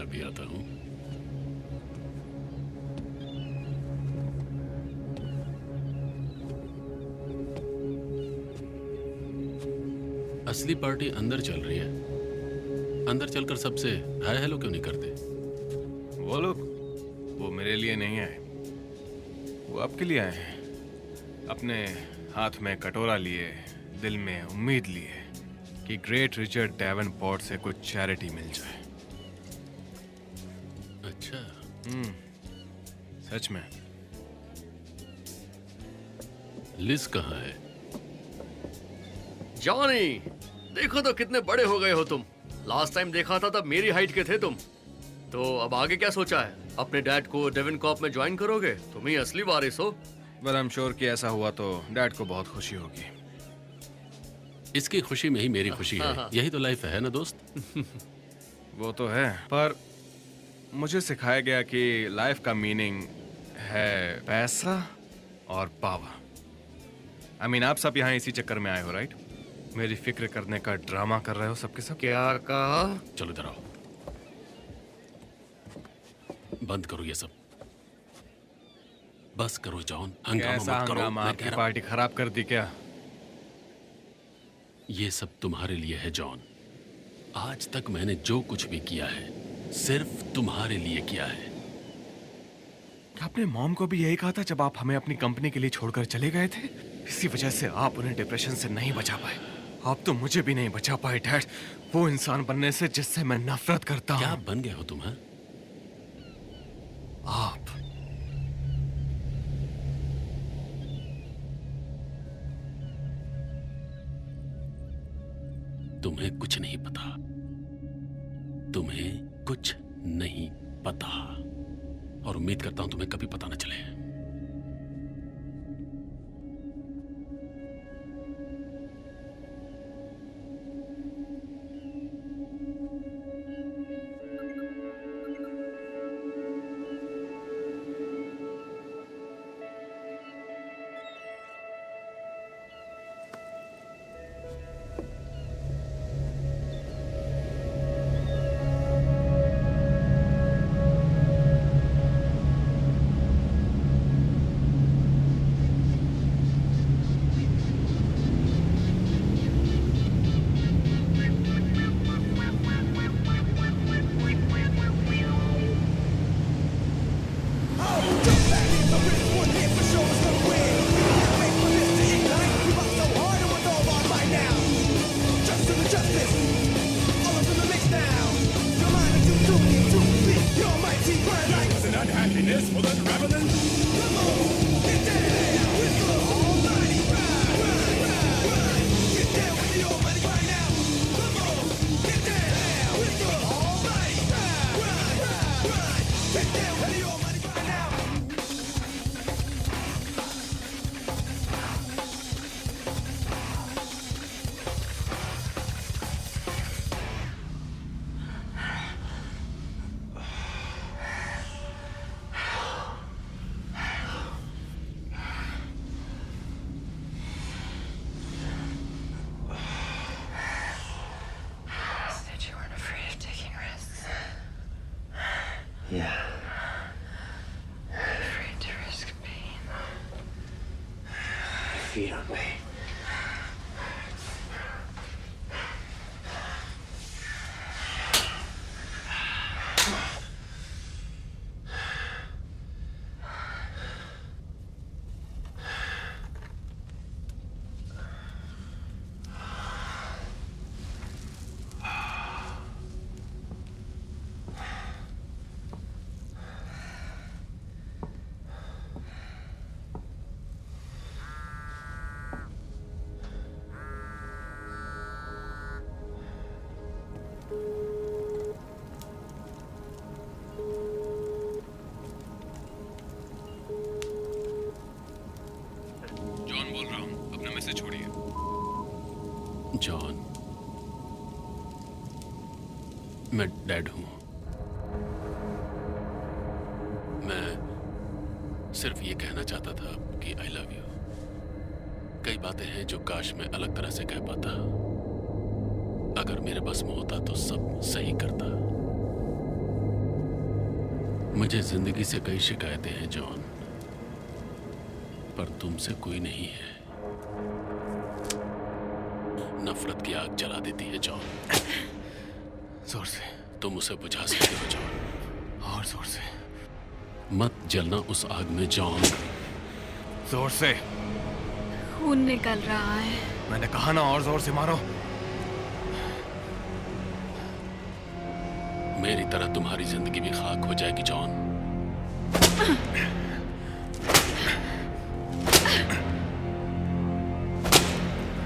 मैं अभी आता हूँ। असली पार्टी अंदर चल रही है। अंदर चलकर सबसे हाय हेलो क्यों नहीं करते? वो लोग, वो मेरे लिए नहीं आए, वो आपके लिए आए हैं। अपने हाथ में कटोरा लिए, दिल में उम्मीद लिए कि ग्रेट रिचर्ड डेवनपोर्ट से कुछ चैरिटी मिल जाए। अच्छा, सच में। लिज कहाँ है? जॉनी, देखो तो कितने बड़े हो गए हो तुम। लास्ट टाइम देखा था तब मेरी हाइट के थे तुम। तो अब आगे क्या सोचा है? अपने डैड को डेवनकॉर्प में ज्वाइन करोगे? तुम ही असली वारिस हो। वेल आई एम श्योर कि ऐसा हुआ तो डैड को बहुत खुशी होगी। इसकी खुशी में ही मेरी खुशी है। यही तो लाइफ है ना दोस्त? वो तो है, पर मुझे सिखाया गया कि लाइफ का मीनिंग है पैसा और पावर। आई मीन आप सब यहाँ इसी चक्कर में आए हो, राइट? मेरी फिक्र करने का ड्रामा कर रहे हो सबके सब। क्या कहा? चलो इधर आओ। बंद करो ये सब। बस करो जॉन, हंगामा कैसा मत करो। हंगामा? मैं कह आपकी रहा पार्टी खराब कर दी क्या? ये सब तुम्हारे लिए है जॉन। आज तक मैंने जो कुछ भी किया है सिर्फ तुम्हारे लिए किया है। क्या आपने मॉम को भी यही कहा था जब आप हमें अपनी कंपनी के लिए छोड़कर चले गए थे? इसी वजह से आप उन्हें डिप्रेशन से नहीं बचा पाए। आप तो मुझे भी नहीं बचा पाए डैड, वो इंसान बनने से जिससे मैं नफरत करता हूँ। क्या बन गए हो तुम? हाँ, आप तुम्हें कुछ नहीं पता। तुम्हें कुछ नहीं पता और उम्मीद करता हूं तुम्हें कभी पता न चले। Said you weren't afraid of taking risks. Yeah. Afraid to risk pain. Feed on me. John बोल रहा हूँ, अपना मैसेज छोड़िए। जॉन, मैं डैड हूं। मैं सिर्फ ये कहना चाहता था कि आई लव यू। कई बातें हैं जो काश मैं अलग तरह से कह पाता। अगर मेरे बस में होता तो सब सही करता। मुझे जिंदगी से कई शिकायतें हैं जॉन, पर तुमसे कोई नहीं है। नफरत की आग जला देती है जॉन। जोर से, तुम उसे बुझा सकते हो जॉन। और जोर से, मत जलना उस आग में जॉन। जोर से। खून निकल रहा है। मैंने कहा ना, और जोर से मारो। मेरी तरह तुम्हारी जिंदगी भी खाक हो जाएगी जॉन।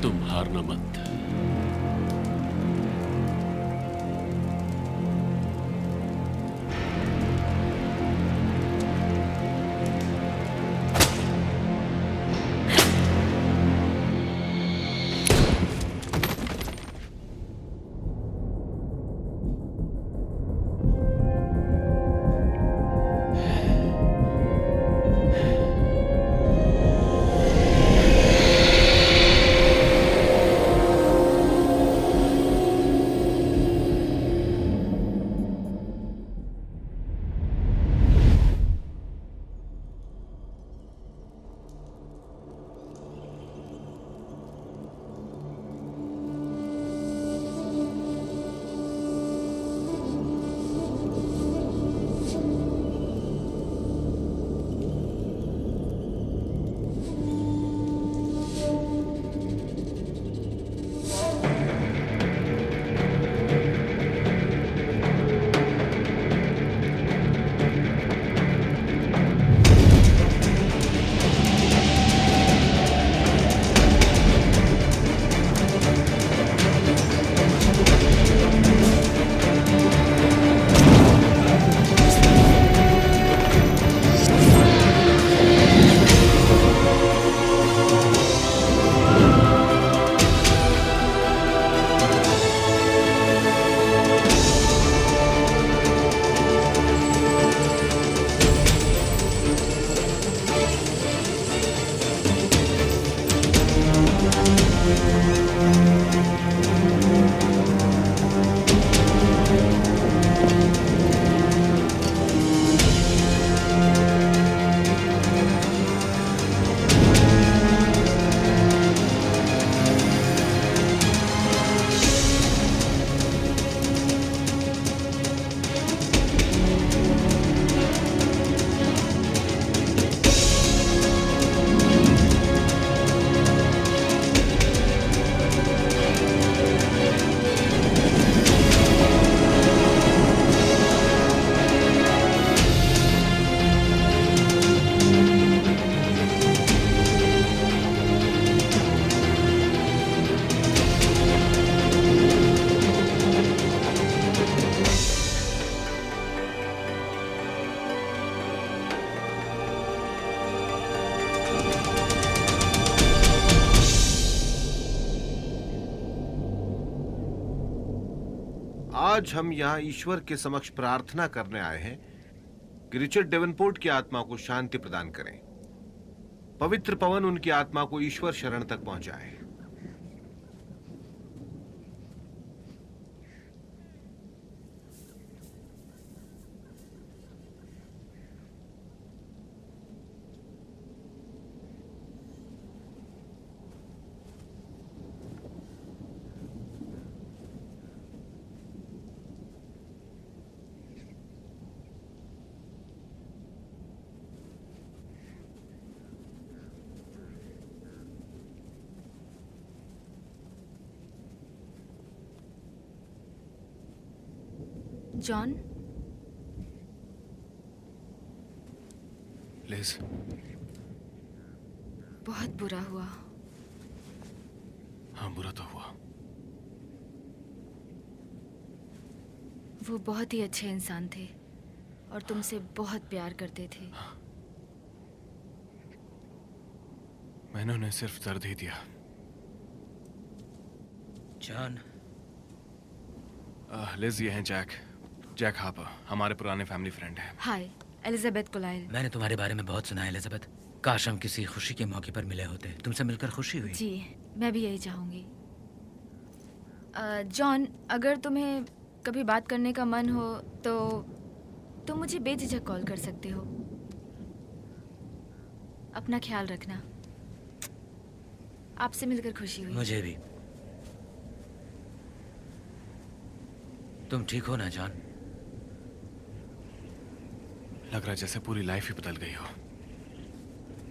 तुम हारना मत। आज हम यहाँ ईश्वर के समक्ष प्रार्थना करने आए हैं कि रिचर्ड डेवनपोर्ट की आत्मा को शांति प्रदान करें। पवित्र पवन उनकी आत्मा को ईश्वर शरण तक पहुंचाए। जॉन, लिज, बहुत बुरा हुआ। हाँ, बुरा तो हुआ। वो बहुत ही अच्छे इंसान थे और तुमसे बहुत प्यार करते थे। मैंने उन्हें सिर्फ दर्द ही दिया। जॉन, लिज, ये हैं जैक हापर, हमारे पुराने फैमिली फ्रेंड हैं। हाय, एलिजाबेथ कोलाइल। मैंने तुम्हारे बारे में बहुत सुना है एलिजाबेथ। काश हम किसी खुशी के मौके पर मिले होते। तुमसे मिलकर खुशी हुई। जी, मैं भी यही चाहूंगी। जॉन, अगर तुम्हें कभी बात करने का मन हो तो तुम मुझे बेझिझक कॉल कर सकते हो। अपना ख्याल रखना। आपसे मिलकर खुशी हुई। मुझे भी। तुम ठीक हो ना जॉन? लग रहा है जैसे पूरी लाइफ ही बदल गई हो।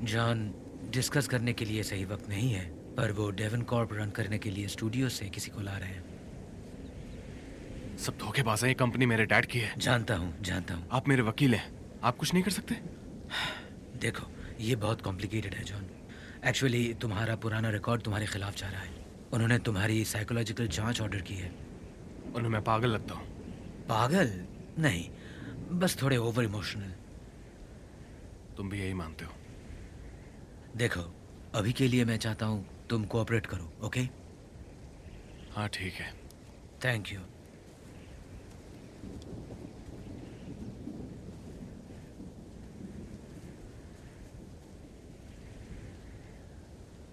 जॉन, डिस्कस करने के लिए सही वक्त नहीं है, पर वो डेवन कॉर्प रन करने के लिए स्टूडियो से किसी को ला रहे हैं। सब धोखेबाज हैं, ये कंपनी मेरे डैड की है। जानता हूँ। आप मेरे वकील हैं, आप कुछ नहीं कर सकते? देखो, ये बहुत कॉम्प्लिकेटेड है जॉन। एक्चुअली तुम्हारा पुराना रिकॉर्ड तुम्हारे खिलाफ जा रहा है। उन्होंने तुम्हारी साइकोलॉजिकल जांच ऑर्डर की है। उन्हें मैं पागल लगता हूँ? पागल नहीं, बस थोड़े ओवर इमोशनल। तुम भी यही मानते हो? देखो, अभी के लिए मैं चाहता हूँ तुम कोऑपरेट करो, ओके? हाँ ठीक है। Thank you.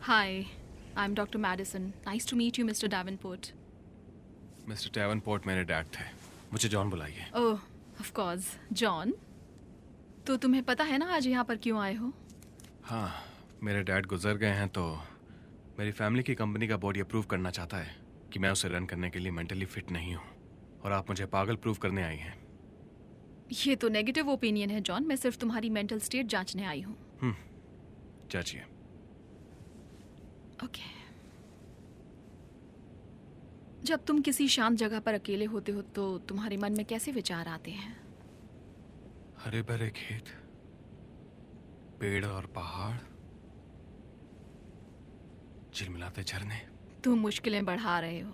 Hi, I'm Dr. Madison. Nice to meet you, Mr. Davenport. Mister Davenport मेरे डैड थे। मुझे जॉन बुलाइए। Oh, of course. John? तो तुम्हें पता है ना आज यहाँ पर क्यों आए हो? हाँ, मेरे डैड गुजर गए हैं तो मेरी फैमिली की कंपनी का बोर्ड ये प्रूव करना चाहता है कि मैं उसे रन करने के लिए मेंटली फिट नहीं हूँ, और आप मुझे पागल प्रूव करने आई हैं। ये तो नेगेटिव ओपिनियन है जॉन। मैं सिर्फ तुम्हारी मेंटल स्टेट जांचने आई हूँ। जांचिए। ओके। जब तुम किसी शांत जगह पर अकेले होते हो तो तुम्हारे मन में कैसे विचार आते हैं? हरे भरे खेत, पेड़ और पहाड़, झिलमिलाते झरने। तुम मुश्किलें बढ़ा रहे हो।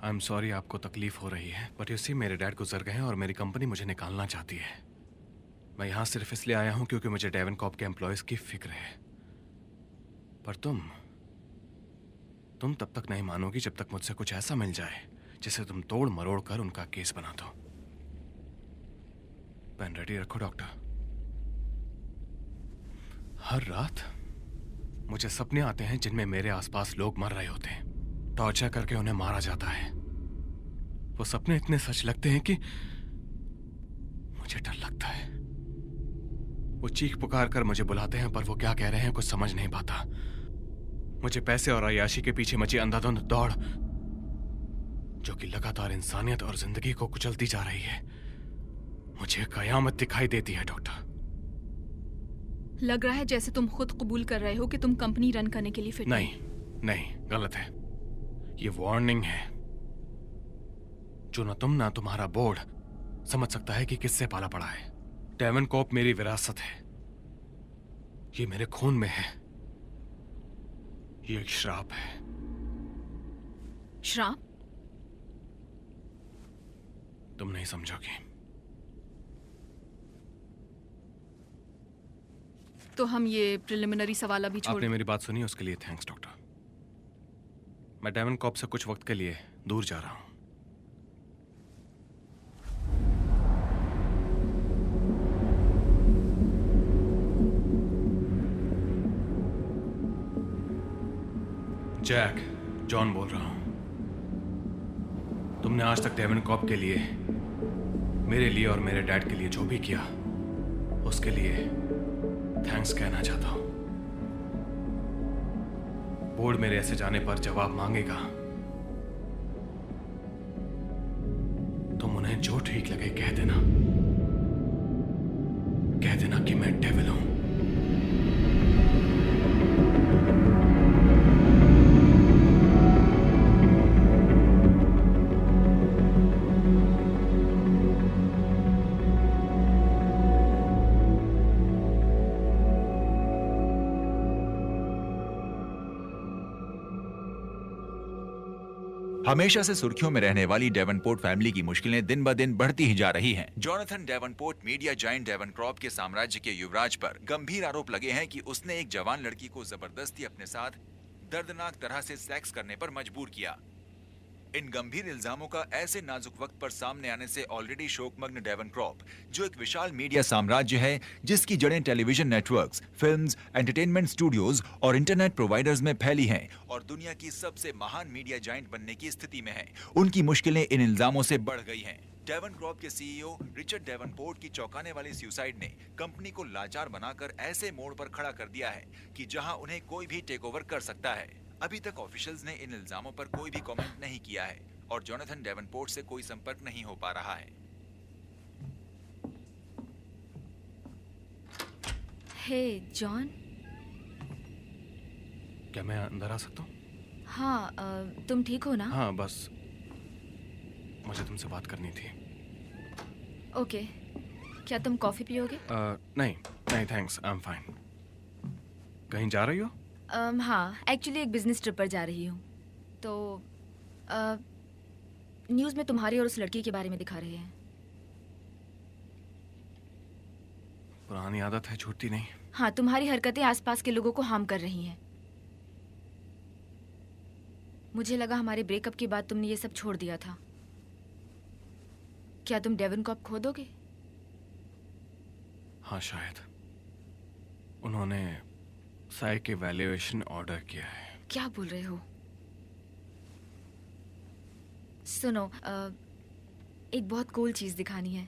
आई एम सॉरी आपको तकलीफ हो रही है, बट यू सी मेरे डैड गुजर गए हैं और मेरी कंपनी मुझे निकालना चाहती है। मैं यहाँ सिर्फ इसलिए आया हूँ क्योंकि मुझे डेवन कॉर्प के एम्प्लॉयज की फिक्र है। पर तुम तब तक नहीं मानोगी जब तक मुझसे कुछ ऐसा मिल जाए जिसे तुम तोड़ मरोड़ कर उनका केस बना दो। पेन रेडी रखो डॉक्टर। हर रात मुझे सपने आते हैं जिनमें मेरे आसपास लोग मर रहे होते हैं, टॉर्चर करके उन्हें मारा जाता है। वो सपने इतने सच लगते हैं कि मुझे डर लगता है। वो चीख पुकार कर मुझे बुलाते हैं, पर वो क्या कह रहे हैं कुछ समझ नहीं पाता। मुझे पैसे और अय्याशी के पीछे मची अंधाधुंध दौड़, जो कि लगातार इंसानियत और जिंदगी को कुचलती जा रही है, मुझे कयामत दिखाई देती है डॉक्टर। लग रहा है जैसे तुम खुद कबूल कर रहे हो कि तुम कंपनी रन करने के लिए फिट नहीं, गलत है। ये वार्निंग है जो ना तुम ना तुम्हारा बोर्ड समझ सकता है कि किससे पाला पड़ा है। डेवन कॉर्प मेरी विरासत है, ये मेरे खून में है। ये एक श्राप है। श्राप? तुम नहीं समझोगी। तो हम ये प्रिलिमिनरी सवाल अभी छोड़। आपने मेरी बात सुनी, उसके लिए थैंक्स डॉक्टर। मैं डेवन कॉर्प से कुछ वक्त के लिए दूर जा रहा हूं। जैक, जॉन बोल रहा हूं। तुमने आज तक डेवन कॉर्प के लिए, मेरे लिए और मेरे डैड के लिए जो भी किया, उसके लिए थैंक्स कहना चाहता हूं। बोर्ड मेरे ऐसे जाने पर जवाब मांगेगा। तुम उन्हें जो ठीक लगे कह देना। कह देना कि मैं डेविल हूं। हमेशा से सुर्खियों में रहने वाली डेवनपोर्ट फैमिली की मुश्किलें दिन ब दिन बढ़ती ही जा रही हैं। Jonathan Davenport media giant Devon Corp के साम्राज्य के युवराज पर गंभीर आरोप लगे हैं कि उसने एक जवान लड़की को जबरदस्ती अपने साथ दर्दनाक तरह से सेक्स करने पर मजबूर किया। इन गंभीर इल्जामों का ऐसे नाजुक वक्त पर सामने आने से ऑलरेडी शोकमग्न डेवन कॉर्प, जो एक विशाल मीडिया साम्राज्य है जिसकी जड़ें television networks, films, entertainment studios और इंटरनेट प्रोवाइडर्स में फैली हैं और दुनिया की सबसे महान मीडिया जायंट बनने की स्थिति में है, उनकी मुश्किलें इन इल्जामों से बढ़ गई हैं। डेवन क्रॉप के सीईओ रिचर्ड डेवनपोर्ट की चौंकाने वाली सुसाइड ने कंपनी को लाचार बनाकर ऐसे मोड़ पर खड़ा कर दिया है कि जहां उन्हें कोई भी टेक ओवर कर सकता है। अभी तक ऑफिशियल्स ने इन इल्जामों पर कोई भी कमेंट नहीं किया है और जोनाथन डेवनपोर्ट से कोई संपर्क नहीं हो पा रहा है। हे जॉन। क्या मैं अंदर आ सकता हूँ? हाँ, तुम ठीक हो ना? हाँ, बस मुझे तुमसे बात करनी थी। ओके, क्या तुम कॉफी पियोगे? नहीं नहीं, थैंक्स, आई एम फाइन। कहीं जा रही हो? हाँ, एक्चुअली एक बिजनेस ट्रिप पर जा रही हूँ। तो न्यूज़ में तुम्हारी और उस लड़की के बारे में दिखा रहे हैं। पुरानी आदत है, छूटती नहीं। हाँ, तुम्हारी हरकतें आसपास के लोगों को हार्म कर रही हैं। मुझे लगा हमारे ब्रेकअप के बाद तुमने ये सब छोड़ दिया था। क्या तुम डेवन कॉप खो दोगे? हाँ, शायद। उन्होंने साई के वैल्यूएशन ऑर्डर किया है। क्या बोल रहे हो? सुनो, एक बहुत कूल चीज दिखानी है।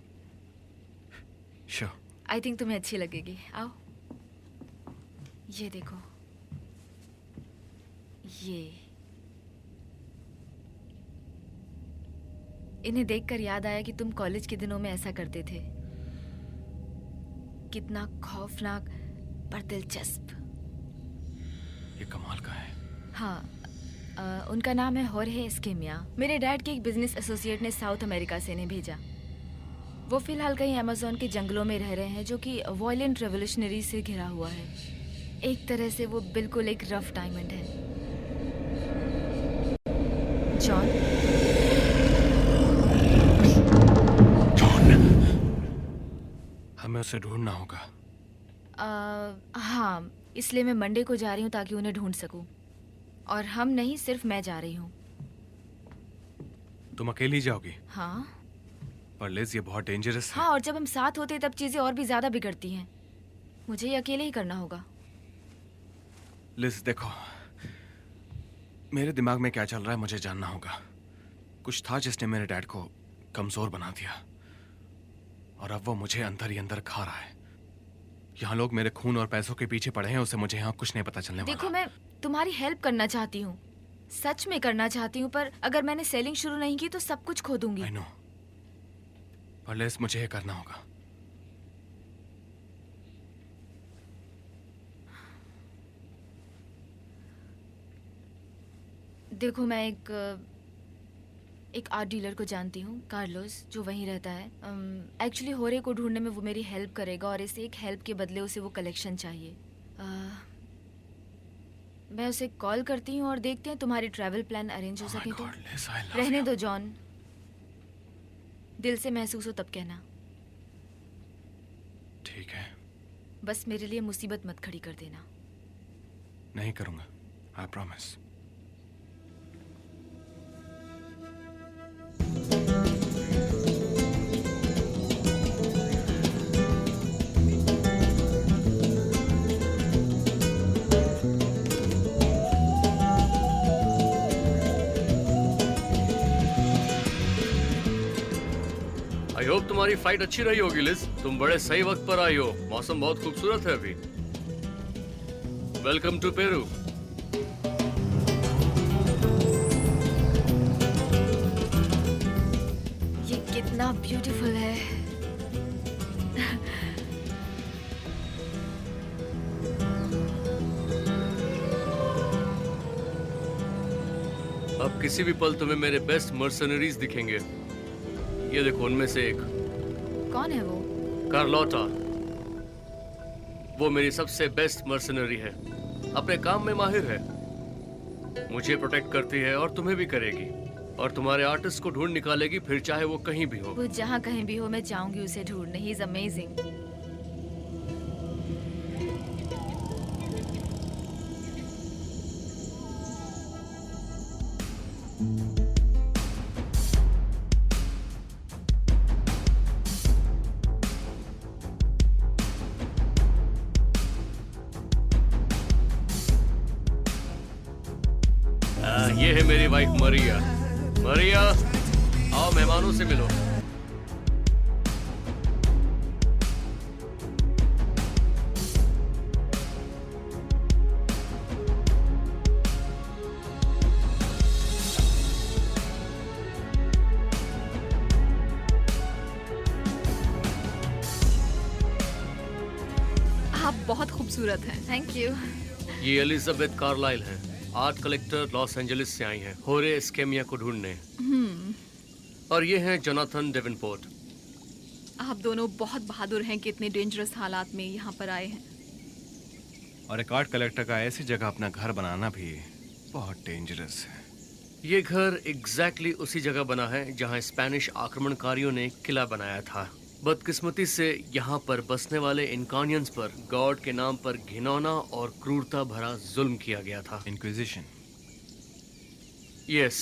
श्योर। आई थिंक तुम्हें अच्छी लगेगी। आओ, ये देखो। ये इन्हें देखकर याद आया कि तुम कॉलेज के दिनों में ऐसा करते थे। कितना खौफनाक पर दिलचस्प। ये कमाल का है। हाँ, उनका नाम है होर्हे एस्केमिया। मेरे डैड के एक बिजनेस एसोसिएट ने साउथ अमेरिका से इन्हें भेजा। वो फिलहाल कहीं अमेज़न के जंगलों में रह रहे हैं, जो कि वॉयलेंट रेवोल्यूशनरी से घिरा हुआ है। एक तरह से वो बिल्कुल एक रफ डायमंड है। जॉन, हमें उसे ढूंढना होगा। हाँ, इसलिए मैं मंडे को जा रही हूँ ताकि उन्हें ढूंढ सकूँ। और हम नहीं, सिर्फ मैं जा रही हूँ। तुम अकेली जाओगी? हाँ। पर लिज, ये बहुत डेंजरस है। हाँ, और जब हम साथ होते तब चीजें और भी ज्यादा बिगड़ती हैं। मुझे ये अकेले ही करना होगा। लिज, देखो, मेरे दिमाग में क्या चल रहा है मुझे जानना होगा। कुछ था जिसने मेरे डैड को कमजोर बना दिया और अब वो मुझे अंदर ही अंदर खा रहा है। यहाँ लोग मेरे खून और पैसों के पीछे पड़े हैं, उसे मुझे यहाँ कुछ नहीं पता चलने वाला। देखो, मैं तुम्हारी हेल्प करना चाहती हूँ, सच में करना चाहती हूँ, पर अगर मैंने सेलिंग शुरू नहीं की तो सब कुछ खो दूंगी। I know, पर लिज, मुझे ये करना होगा। देखो, मैं एक आर्ट डीलर को जानती हूँ, कार्लोस, जो वहीं रहता है। एक्चुअली होरे को ढूंढने में वो मेरी हेल्प करेगा और इसे एक हेल्प के बदले उसे वो कलेक्शन चाहिए। मैं उसे कॉल करती हूँ और देखते हैं तुम्हारी ट्रैवल प्लान अरेंज हो सके तो। रहने दो जॉन, दिल से महसूस हो तब कहना। ठीक है। बस मेरे लिए मुसीबत मत खड़ी कर देना। नहीं करूंगा, आई प्रॉमिस। आई होप तुम्हारी फ्लाइट अच्छी रही होगी लिज। तुम बड़े सही वक्त पर आई हो। मौसम बहुत खूबसूरत है अभी। Welcome to Peru. ये कितना ब्यूटीफुल है। अब किसी भी पल तुम्हें मेरे बेस्ट मर्सनरीज दिखेंगे। ये देखो, उनमें से एक। कौन है वो? कार्लोटा। वो मेरी सबसे बेस्ट मर्सनरी है। अपने काम में माहिर है, मुझे प्रोटेक्ट करती है और तुम्हें भी करेगी। और तुम्हारे आर्टिस्ट को ढूंढ निकालेगी, फिर चाहे वो कहीं भी हो। वो जहाँ कहीं भी हो, मैं जाऊंगी उसे ढूंढने। He is amazing. ये है मेरी वाइफ मरिया। मरिया, आओ मेहमानों से मिलो। खूबसूरत हैं। Thank you. ये एलिजाबेथ कार्लाइल हैं, आर्ट कलेक्टर, लॉस एंजलिस से आई हैं होरे एस्केमिया को ढूंढने। और ये हैं जोनाथन डेवनपोर्ट। आप दोनों बहुत बहादुर हैं कि इतने डेंजरस हालात में यहाँ पर आए हैं। और एक आर्ट कलेक्टर का ऐसी जगह अपना घर बनाना भी बहुत डेंजरस है। ये घर एग्जैक्टली उसी जगह बना है जहाँ स्पेनिश आक्रमणकारियों ने किला बनाया था। बदकिस्मती से यहाँ पर बसने वाले इनकानियंस पर गॉड के नाम पर घिनौना और क्रूरता भरा जुल्म किया गया था। इंक्विजिशन। यस,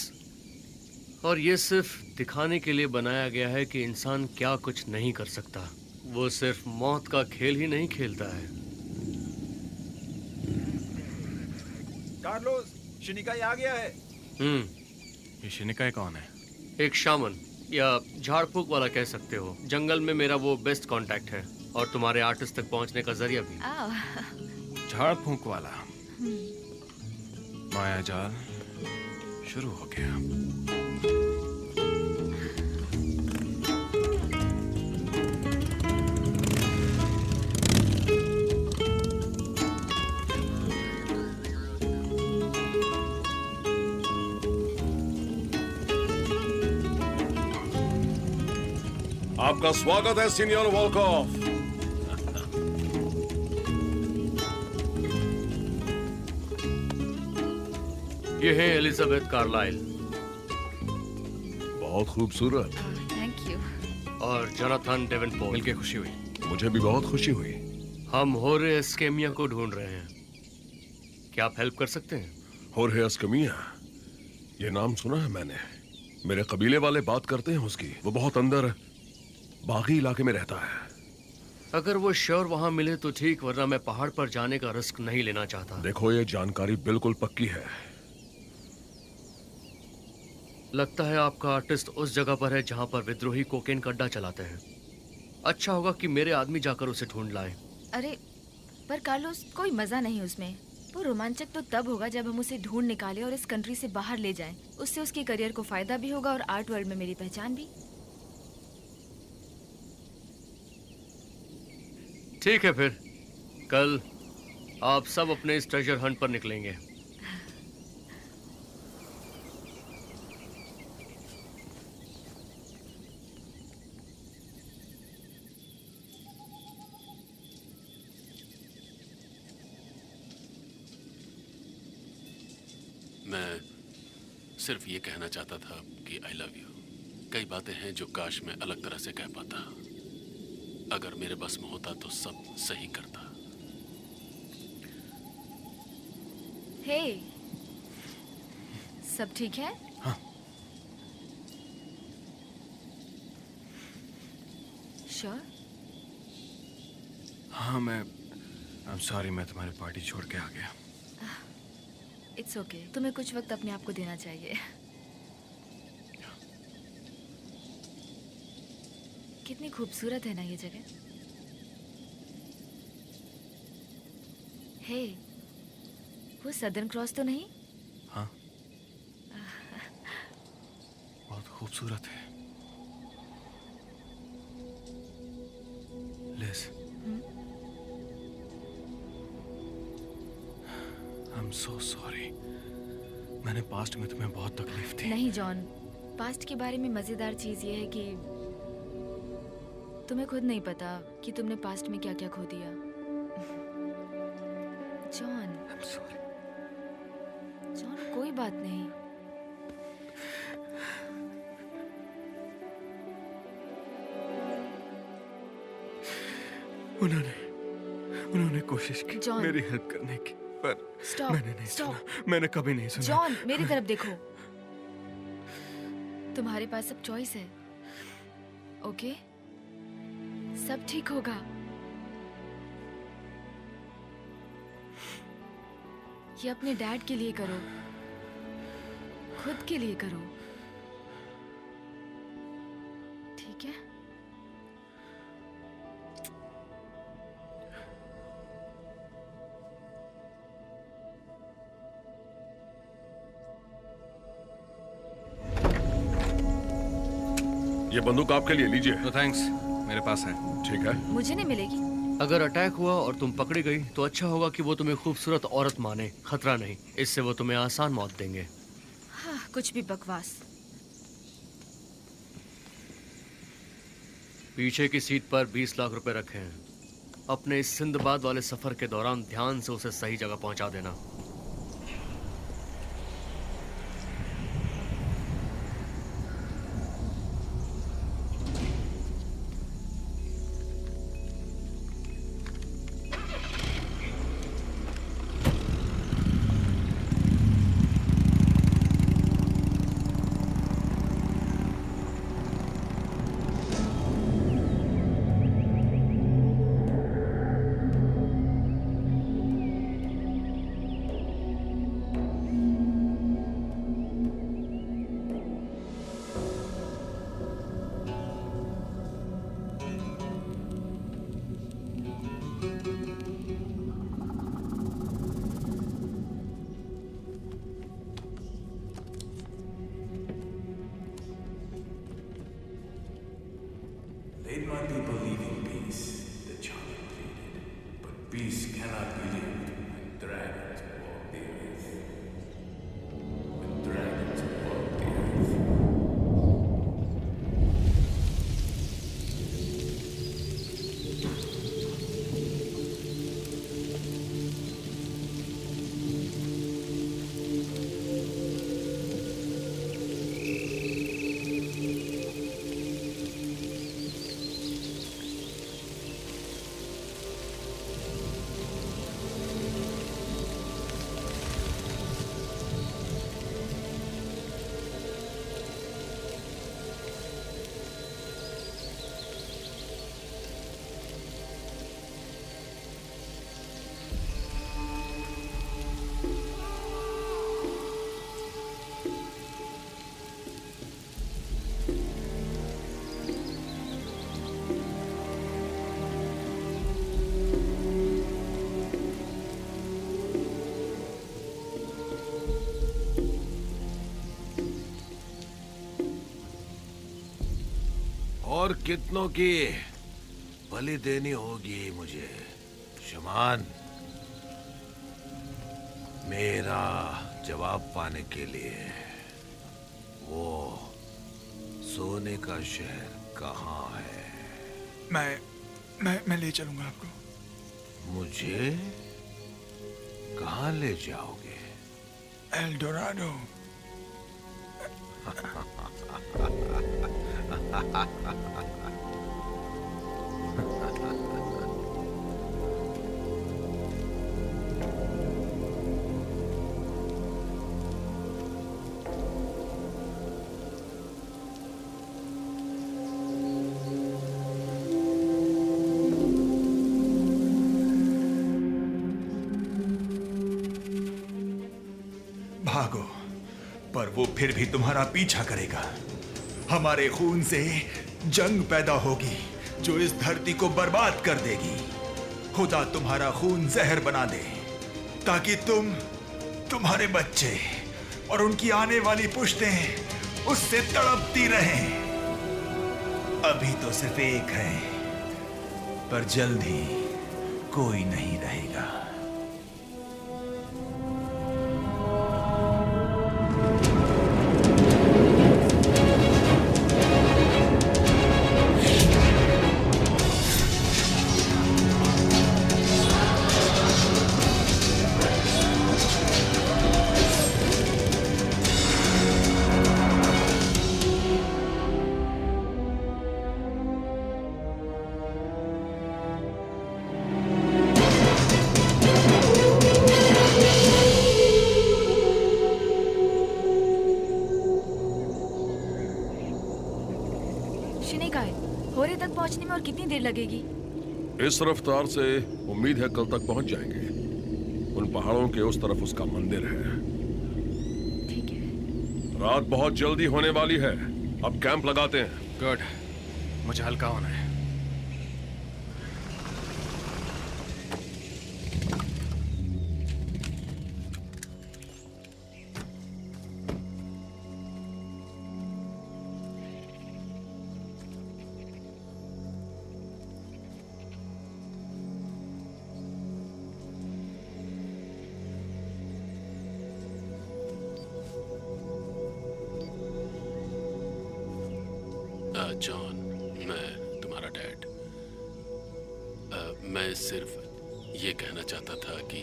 और ये सिर्फ दिखाने के लिए बनाया गया है कि इंसान क्या कुछ नहीं कर सकता। वो सिर्फ मौत का खेल ही नहीं खेलता है। कार्लोस, शिनिकाई आ गया है। ये शिनिकाई कौन है? एक शामन या झाड़ फूक वाला कह सकते हो। जंगल में मेरा वो बेस्ट कांटेक्ट है और तुम्हारे आर्टिस्ट तक पहुंचने का जरिया भी। झाड़ फूंक वाला माया जाल शुरू हो गया। आपका स्वागत है सीनियर वॉलकॉफ। ये है एलिजाबेथ कार्लाइल। बहुत खूबसूरत। Thank you. और जोनाथन डेवनपोर्ट। मिलके खुशी हुई। मुझे भी बहुत खुशी हुई। हम होरे एस्केमिया को ढूंढ रहे हैं। क्या आप हेल्प कर सकते हैं? होर्हे एस्केमिया, ये नाम सुना है मैंने। मेरे कबीले वाले बात करते हैं उसकी। वो बहुत अंदर बागी इलाके में रहता है। अगर वो श्योर वहां मिले तो ठीक, वरना मैं पहाड़ पर जाने का रिस्क नहीं लेना चाहता। देखो, ये जानकारी बिल्कुल पक्की है। लगता है आपका आर्टिस्ट उस जगह पर है जहां पर विद्रोही कोकेन का अड्डा चलाते हैं। अच्छा होगा कि मेरे आदमी जाकर उसे ढूंढ लाए। अरे पर कार्लोस, कोई मजा नहीं उसमें। वो रोमांचक तो तब होगा जब हम उसे ढूंढ निकाले और इस कंट्री से बाहर ले जाएं। उससे उसके करियर को फायदा भी होगा और आर्ट वर्ल्ड में मेरी पहचान भी। ठीक है, फिर कल आप सब अपने इस ट्रेजर हंट पर निकलेंगे। मैं सिर्फ ये कहना चाहता था कि आई लव यू। कई बातें हैं जो काश मैं अलग तरह से कह पाता। अगर मेरे बस में होता तो सब सही करता। हे, सब ठीक है? हाँ। श्योर? हाँ, I'm sorry, मैं तुम्हारी पार्टी छोड़ के आ गया। It's okay. तुम्हें कुछ वक्त अपने आप को देना चाहिए। कितनी खूबसूरत है ना ये जगह। हे, वो सदर्न क्रॉस तो नहीं? हाँ, बहुत खूबसूरत है। Liz, I'm so sorry। मैंने पास्ट में तुम्हें बहुत तकलीफ दी। नहीं जॉन, पास्ट के बारे में मजेदार चीज ये है कि तुम्हें खुद नहीं पता कि तुमने पास्ट में क्या क्या खो दिया। John, I'm sorry। जॉन, कोई बात नहीं। उन्होंने कोशिश की जॉन। मेरी हेल्प करने की, पर स्टॉप, मैंने नहीं स्टॉप। सुना। मैंने कभी नहीं सुना। जॉन, मेरी तरफ देखो। तुम्हारे पास अब चॉइस है। ओके, सब ठीक होगा। ये अपने डैड के लिए करो, खुद के लिए करो, ठीक है? ये बंदूक आपके लिए, लीजिए। नो थैंक्स, मेरे पास है। ठीक है। मुझे नहीं मिलेगी। अगर अटैक हुआ और तुम पकड़ी गई तो अच्छा होगा कि वो तुम्हें खूबसूरत औरत माने, खतरा नहीं। इससे वो तुम्हें आसान मौत देंगे। हाँ, कुछ भी बकवास। पीछे की सीट पर 20 लाख रुपए रखे हैं। अपने इस सिंदबाद वाले सफर के दौरान ध्यान से उसे सही जगह पहुंचा देना। Let my people live in peace, the child pleaded. But peace cannot be lived when dragons walk the earth. When dragons walk the earth. और कितनों की बलि देनी होगी मुझे शमान, मेरा जवाब पाने के लिए? वो सोने का शहर कहाँ है? मैं ले चलूंगा आपको। मुझे कहाँ ले जाओगे? L Dorado. भागो, पर वो फिर भी तुम्हारा पीछा करेगा। हमारे खून से जंग पैदा होगी जो इस धरती को बर्बाद कर देगी। खुदा तुम्हारा खून जहर बना दे ताकि तुम्हारे बच्चे और उनकी आने वाली पुश्तें उससे तड़पती रहें। अभी तो सिर्फ एक है, पर जल्द ही कोई नहीं रहेगा। होरे तक पहुंचने में और कितनी देर लगेगी? इस रफ्तार से उम्मीद है कल तक पहुंच जाएंगे। उन पहाड़ों के उस तरफ उसका मंदिर है। ठीक है। रात बहुत जल्दी होने वाली है, अब कैंप लगाते हैं। गुड, मुझे हल्का होना है। जॉन, मैं तुम्हारा डैड। मैं सिर्फ ये कहना चाहता था कि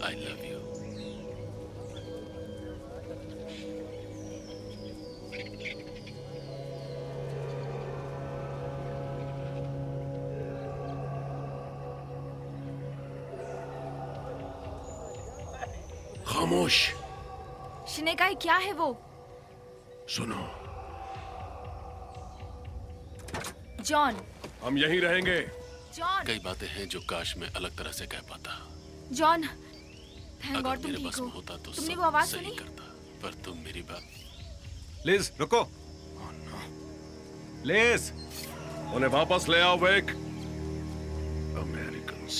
आई लव यू। खामोश। शिनेकाई, क्या है वो? सुनो, जॉन। हम यहीं रहेंगे। जॉन। कई बातें हैं जो काश मैं अलग तरह से कह पाता। जॉन, थैंक अगर गॉड तुम मेरे ठीक बस हो। में होता तो तुमने सब वो आवाज सही सुनी? करता, पर तुम मेरी बात। लिज, रुको। लिज, उन्हें वापस ले आओ वेक। अमेरिकन्स।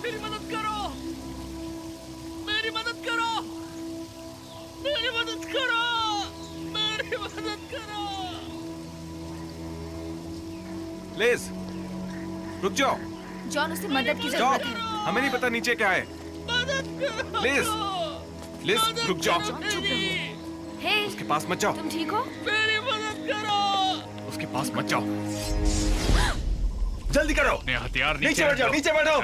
मेरी मदद करो, मेरी मदद करो, मेरी मदद करो, मेरी मदद करो। लिज, रुक जाओ। जॉन, उसे मदद की स्टॉप। जरूरत है। हमें नहीं पता नीचे क्या है। लिज, लिज, रुक जाओ। जॉन, चुप रहो। हे, उसके पास मत जाओ। तुम ठीक हो? मेरी मदद करो। उसके पास मत जाओ। जल्दी करो। हथियार नीचे बैठ जाओ, नीचे बैठो।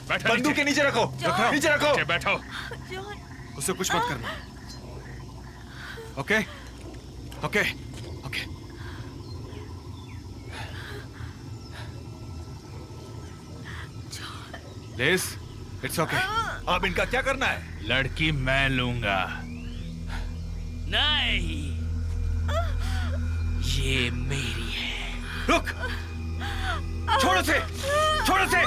बैठो, बंदूक के नीचे रखो, नीचे रखो। बैठो। जॉन। उसे कुछ मत करना। Okay, okay, okay. Liz, it's okay. अब इनका क्या करना है? लड़की मैं लूंगा। नहीं, ये मेरी है। रुक, छोड़ उसे, छोड़ उसे।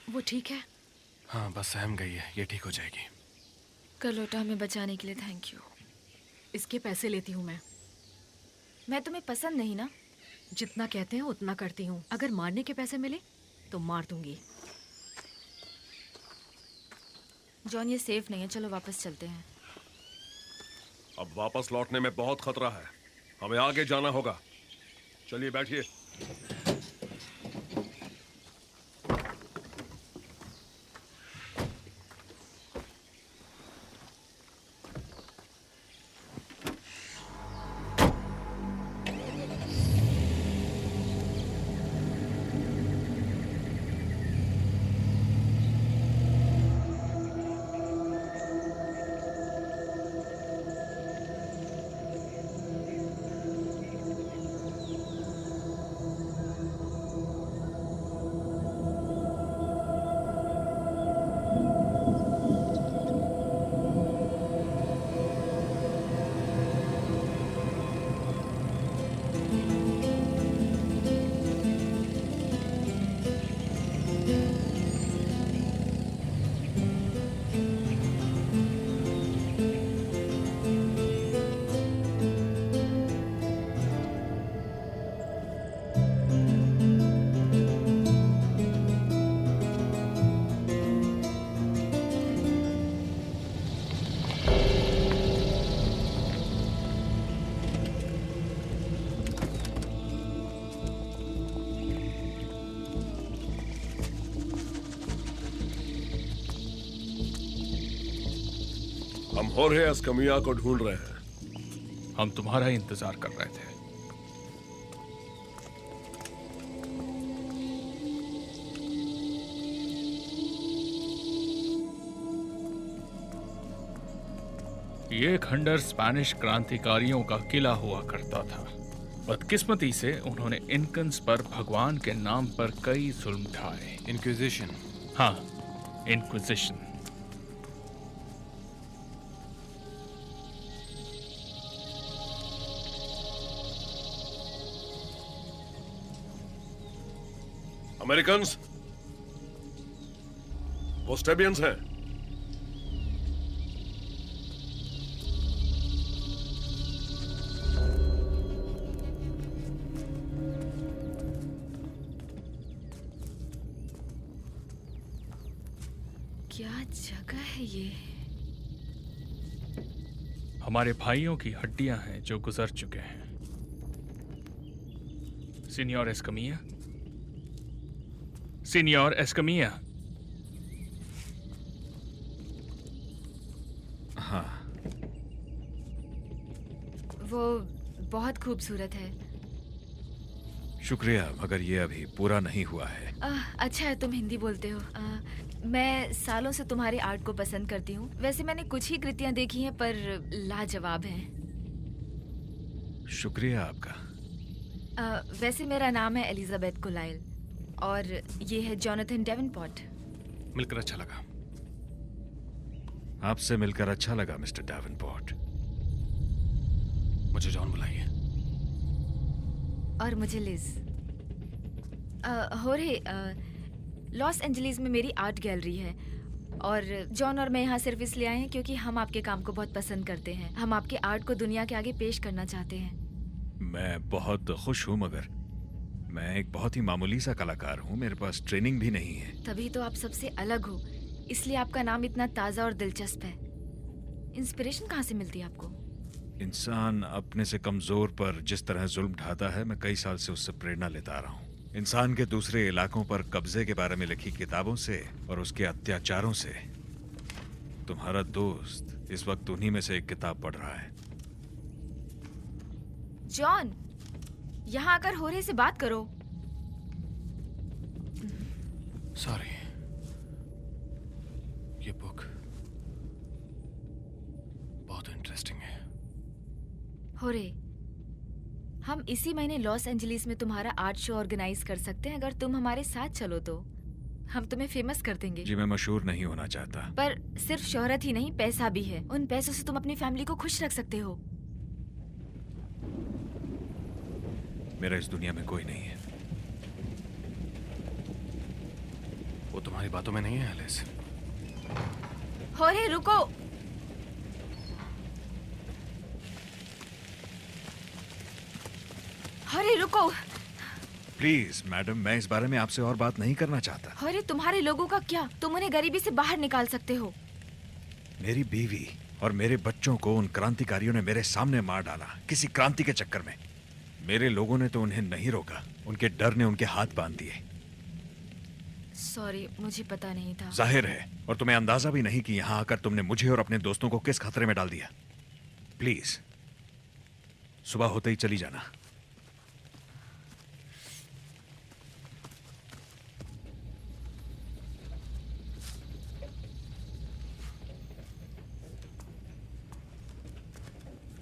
वो ठीक है? हाँ, बस सहम गई है। ये ठीक हो जाएगी। करलोटा, हमें बचाने के लिए थैंक यू। इसके पैसे लेती हूँ मैं। मैं तुम्हें पसंद नहीं ना? जितना कहते हैं उतना करती हूँ। अगर मारने के पैसे मिले तो मार दूंगी। जॉन, ये सेफ नहीं है। चलो वापस चलते हैं। अब वापस लौटने में बहुत खतरा है। हमें आगे जाना होगा। चलिए बैठिए। हम होर्हे एस्कमिया को ढूंढ रहे हैं। हम तुम्हारा ही इंतजार कर रहे थे। ये खंडर स्पैनिश क्रांतिकारियों का किला हुआ करता था। बदकिस्मती से उन्होंने इनकन्स पर भगवान के नाम पर कई जुल्म ढाए। इंक्विजिशन। हाँ, इंक्विजिशन। अमेरिकन्स, पोस्टेबियंस हैं। क्या जगह है ये? हमारे भाइयों की हड्डियां हैं जो गुजर चुके हैं। Senior Escamilla, senior Escamilla. हाँ, वो बहुत खूबसूरत है। शुक्रिया, मगर ये अभी पूरा नहीं हुआ है। अच्छा है तुम हिंदी बोलते हो। मैं सालों से तुम्हारे आर्ट को पसंद करती हूँ। वैसे मैंने कुछ ही कृतियाँ देखी हैं पर लाजवाब हैं। शुक्रिया आपका। वैसे मेरा नाम है एलिजाबेथ कुलाइल और ये है जॉनथन डेवनपोर्ट। मिलकर अच्छा लगा। आपसे मिलकर अच्छा लगा मिस्टर डेवनपोर्ट। मुझे जॉन बुलाइए। और मुझे लिज। होरे, लॉस एंजलिस में मेरी आर्ट गैलरी है और जॉन और मैं यहाँ सिर्फ इसलिए आए हैं क्योंकि हम आपके काम को बहुत पसंद करते हैं। हम आपके आर्ट को दुनिया के आगे पेश करना चाहते हैं। मैं बहुत खुश हूँ, मगर मैं एक बहुत ही मामूली सा कलाकार हूँ। मेरे पास ट्रेनिंग भी नहीं है। तभी तो आप सबसे अलग हो, इसलिए आपका नाम इतना ताज़ा और दिलचस्प है। इंस्पिरेशन कहाँ से मिलती है आपको? इंसान अपने से कमजोर पर जिस तरह जुल्म ढाता है, मैं कई साल से उससे प्रेरणा लेता आ रहा हूँ। इंसान के दूसरे इलाकों पर कब्जे के बारे में लिखी किताबों से और उसके अत्याचारों से। तुम्हारा दोस्त इस वक्त उन्हीं में से एक किताब पढ़ रहा है। जॉन, यहाँ आकर होरे से बात करो। सॉरी, ये बुक बहुत इंटरेस्टिंग है। होरे, हम इसी महीने लॉस एंजलिस में तुम्हारा आर्ट शो ऑर्गेनाइज कर सकते हैं। अगर तुम हमारे साथ चलो तो हम तुम्हें फेमस कर देंगे। जी, मैं मशहूर नहीं होना चाहता। पर सिर्फ शोहरत ही नहीं, पैसा भी है। उन पैसों से तुम अपनी फैमिली को खुश रख सकते हो। मेरा इस दुनिया में कोई नहीं है। वो तुम्हारी बातों में नहीं है एलिस। होरे रुको। होरे रुको। प्लीज मैडम, मैं इस बारे में आपसे और बात नहीं करना चाहता। होरे, तुम्हारे लोगों का क्या? तुम उन्हें गरीबी से बाहर निकाल सकते हो। मेरी बीवी और मेरे बच्चों को उन क्रांतिकारियों ने मेरे सामने मार डाला, किसी क्रांति के चक्कर में। मेरे लोगों ने तो उन्हें नहीं रोका, उनके डर ने उनके हाथ बांध दिए। सॉरी, मुझे पता नहीं था। जाहिर है, और तुम्हें अंदाजा भी नहीं कि यहाँ आकर तुमने मुझे और अपने दोस्तों को किस खतरे में डाल दिया। प्लीज सुबह होते ही चली जाना।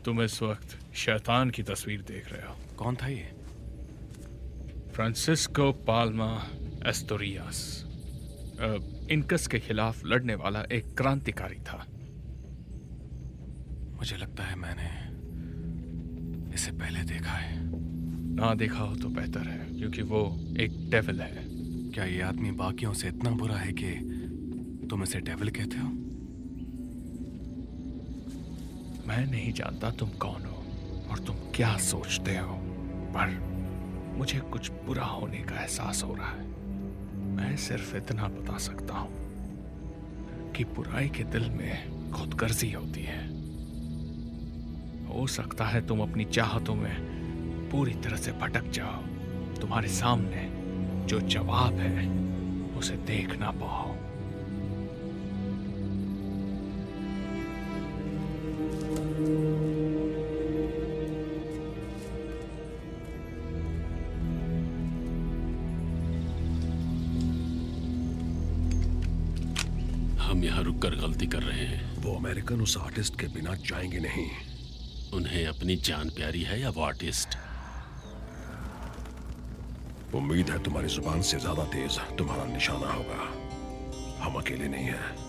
तुम इस वक्त शैतान की तस्वीर देख रहे हो। कौन था ये? फ्रांसिस्को पाल्मा एस्टोरियास इनकस के खिलाफ लड़ने वाला एक क्रांतिकारी था। मुझे लगता है मैंने इसे पहले देखा है। ना देखा हो तो बेहतर है, क्योंकि वो एक डेविल है। क्या ये आदमी बाकियों से इतना बुरा है कि तुम इसे डेविल कहते हो? मैं नहीं जानता तुम कौन हो और तुम क्या सोचते हो, पर मुझे कुछ बुरा होने का एहसास हो रहा है। मैं सिर्फ इतना बता सकता हूं कि बुराई के दिल में खुदगर्जी होती है। हो सकता है तुम अपनी चाहतों में पूरी तरह से भटक जाओ। तुम्हारे सामने जो जवाब है उसे देख ना पाओ। हम यहाँ रुककर गलती कर रहे हैं। वो अमेरिकन उस आर्टिस्ट के बिना जाएंगे नहीं। उन्हें अपनी जान प्यारी है या वो आर्टिस्ट? उम्मीद है तुम्हारी जुबान से ज्यादा तेज तुम्हारा निशाना होगा। हम अकेले नहीं हैं।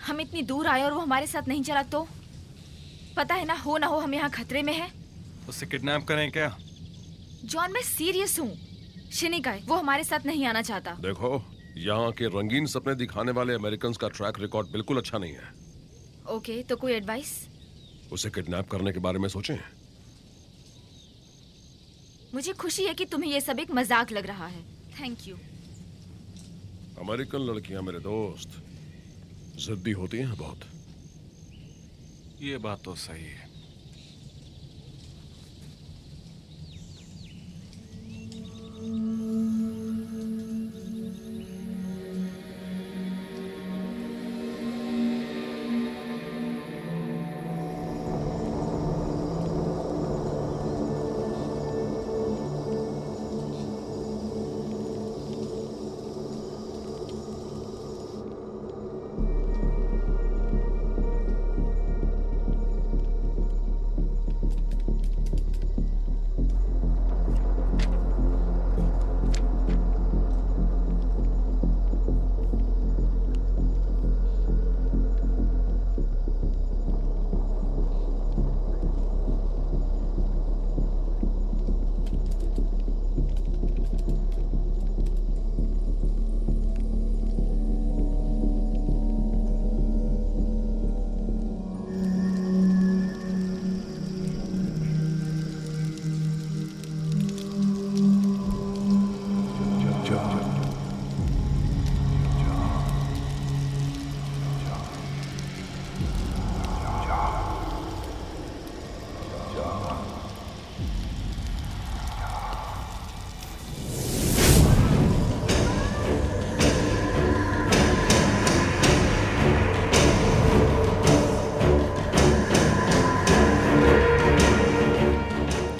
हम इतनी दूर आए और वो हमारे साथ नहीं चला तो पता है ना हो हम यहाँ खतरे में हैं। उससे किडनैप करें क्या? जॉन मैं सीरियस हूँ। शिनिकाय वो हमारे साथ नहीं आना चाहता। देखो, यहाँ के रंगीन सपने दिखाने वाले अमेरिकन का ट्रैक रिकॉर्ड बिल्कुल अच्छा नहीं है। ओके, तो कोई एडवाइस? उसे किडनैप करने के बारे में सोचें। मुझे खुशी है कि तुम्हें ये सब एक मजाक लग रहा है। Thank you. अमेरिकन लड़कियां मेरे दोस्त जिद्दी होती हैं बहुत। ये बात तो सही है।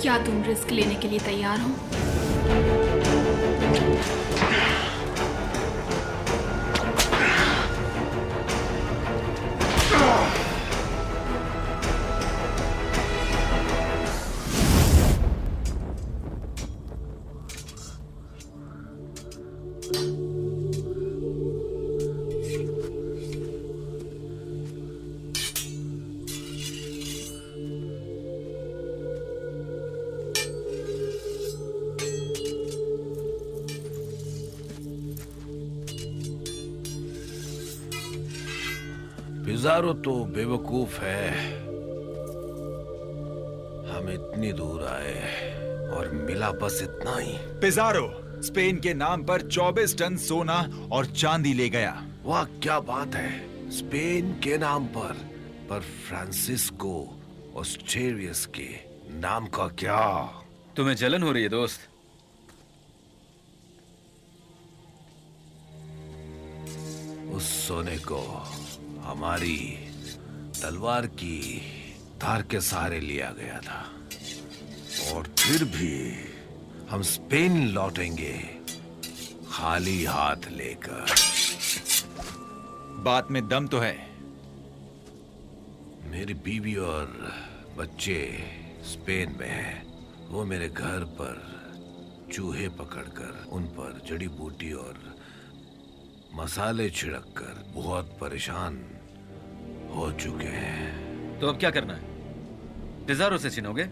क्या तुम रिस्क लेने के लिए तैयार हो? पिज़ारो तो बेवकूफ है। हम इतनी दूर आए और मिला बस इतना ही। पिज़ारो स्पेन के नाम पर 24 टन सोना और चांदी ले गया। वाह क्या बात है, स्पेन के नाम पर फ्रांसिस्को ऑस्ट्रेरियस के नाम का क्या? तुम्हें जलन हो रही है दोस्त? उस सोने को हमारी तलवार की धार के सहारे लिया गया था और फिर भी हम स्पेन लौटेंगे खाली हाथ लेकर। बात में दम तो है। मेरी बीवी और बच्चे स्पेन में हैं। वो मेरे घर पर चूहे पकड़कर उन पर जड़ी बूटी और मसाले छिड़ककर बहुत परेशान हो चुके हैं। तो अब क्या करना है? टेजारो से छीनोगे?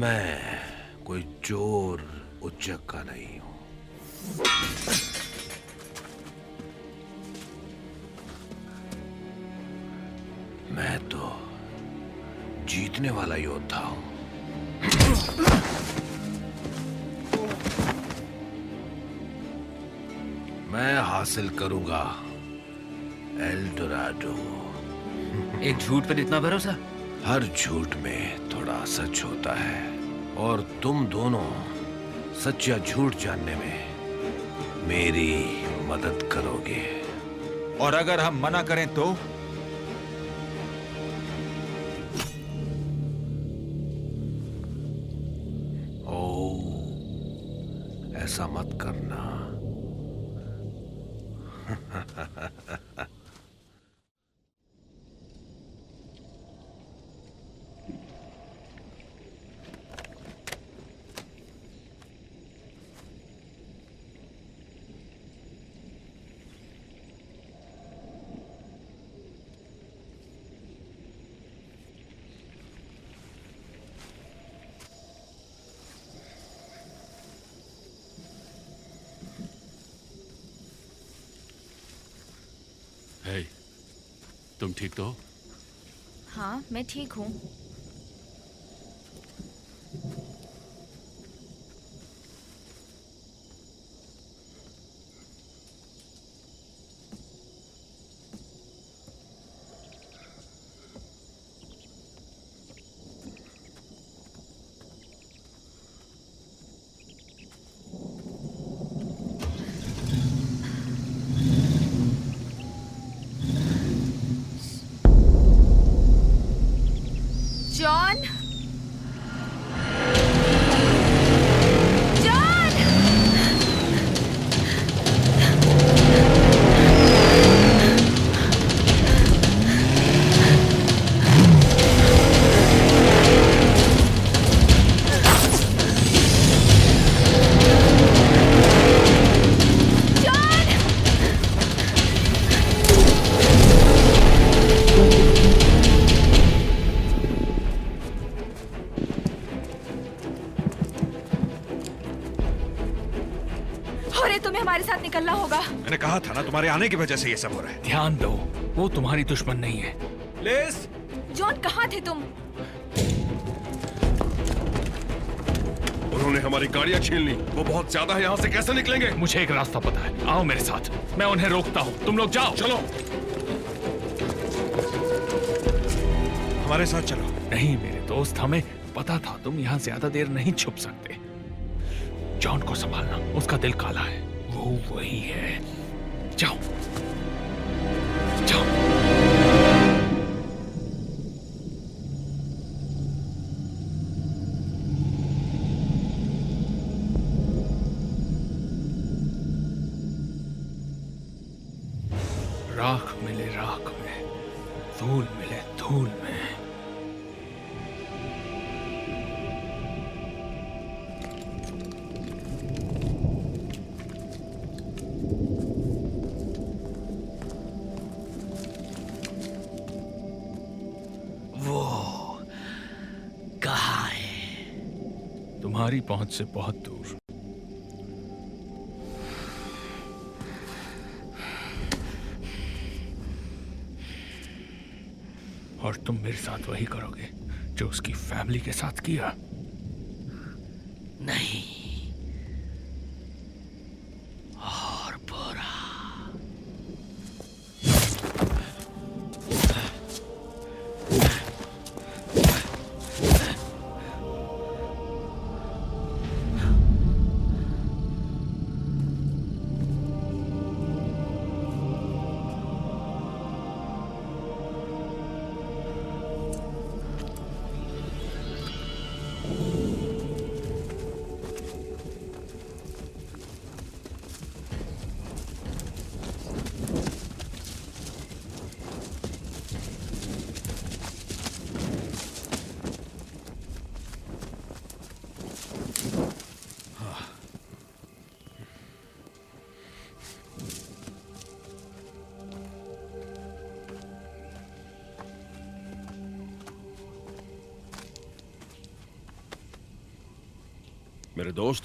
मैं कोई चोर उच्चक्का नहीं हूं। मैं तो जीतने वाला योद्धा हूं। मैं हासिल करूंगा एल डोराडो। एक झूठ पर इतना भरोसा? हर झूठ में थोड़ा सच होता है और तुम दोनों सच या झूठ जानने में मेरी मदद करोगे। और अगर हम मना करें तो? ओ, ऐसा मत करना। हे, तुम ठीक तो हो? हाँ, मैं ठीक हूँ। John, John! तुम्हें हमारे साथ निकलना होगा। मैंने कहा था ना, तुम्हारे आने की वजह से ये सब हो रहा है। ध्यान दो, वो तुम्हारी दुश्मन नहीं है। लिस! जॉन, कहाँ थे तुम? उन्होंने हमारी गाड़ियां छीन ली। वो बहुत ज्यादा है, यहाँ से कैसे निकलेंगे? मुझे एक रास्ता पता है, आओ मेरे साथ, मैं उन्हें रोकता हूँ। तुम लोग जाओ। चलो। हमारे साथ चलो। नहीं मेरे दोस्त, हमें पता था तुम यहाँ ज्यादा देर नहीं छुप सकते। जॉन को संभालना, उसका दिल काला है, वो वही है। जाओ जाओ। राख मिले राख में, धूल मिले धूल में। तुम्हारी पहुंच से बहुत दूर। और तुम मेरे साथ वही करोगे जो उसकी फैमिली के साथ किया? नहीं, और बुरा। मेरे दोस्त,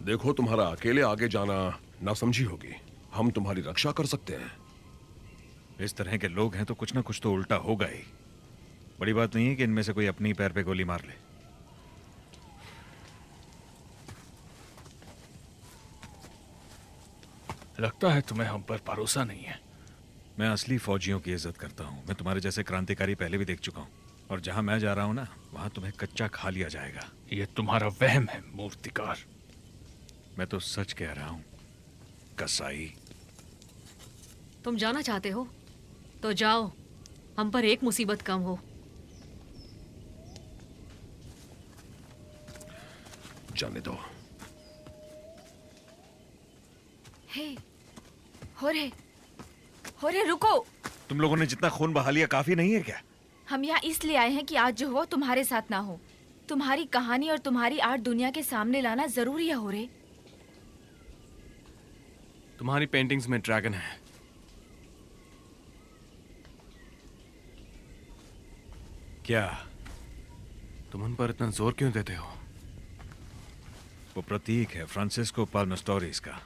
देखो तुम्हारा अकेले आगे जाना नासमझी होगी। हम तुम्हारी रक्षा कर सकते हैं। इस तरह के लोग हैं तो कुछ ना कुछ तो उल्टा होगा ही। बड़ी बात नहीं है कि इनमें से कोई अपनी पैर पे गोली मार ले। लगता है तुम्हें हम पर भरोसा नहीं है। मैं असली फौजियों की इज्जत करता हूँ। मैं तुम्हारे जैसे क्रांतिकारी पहले भी देख चुका हूँ, और जहां मैं जा रहा हूँ ना, वहां तुम्हें कच्चा खा लिया जाएगा। ये तुम्हारा वहम है मूर्तिकार। मैं तो सच कह रहा हूँ कसाई। तुम जाना चाहते हो तो जाओ, हम पर एक मुसीबत कम हो। जाने दो। हे, होरे रुको। तुम लोगों ने जितना खून बहा लिया काफी नहीं है क्या? हम यहाँ इसलिए आए हैं कि आज जो हुआ तुम्हारे साथ ना हो। तुम्हारी कहानी और तुम्हारी आर्ट दुनिया के सामने लाना जरूरी है होरे। तुम्हारी पेंटिंग्स में ड्रैगन है। क्या तुम उन पर इतना जोर क्यों देते हो? वो प्रतीक है फ्रांसिस्को पाल्मेस्टोरिस का,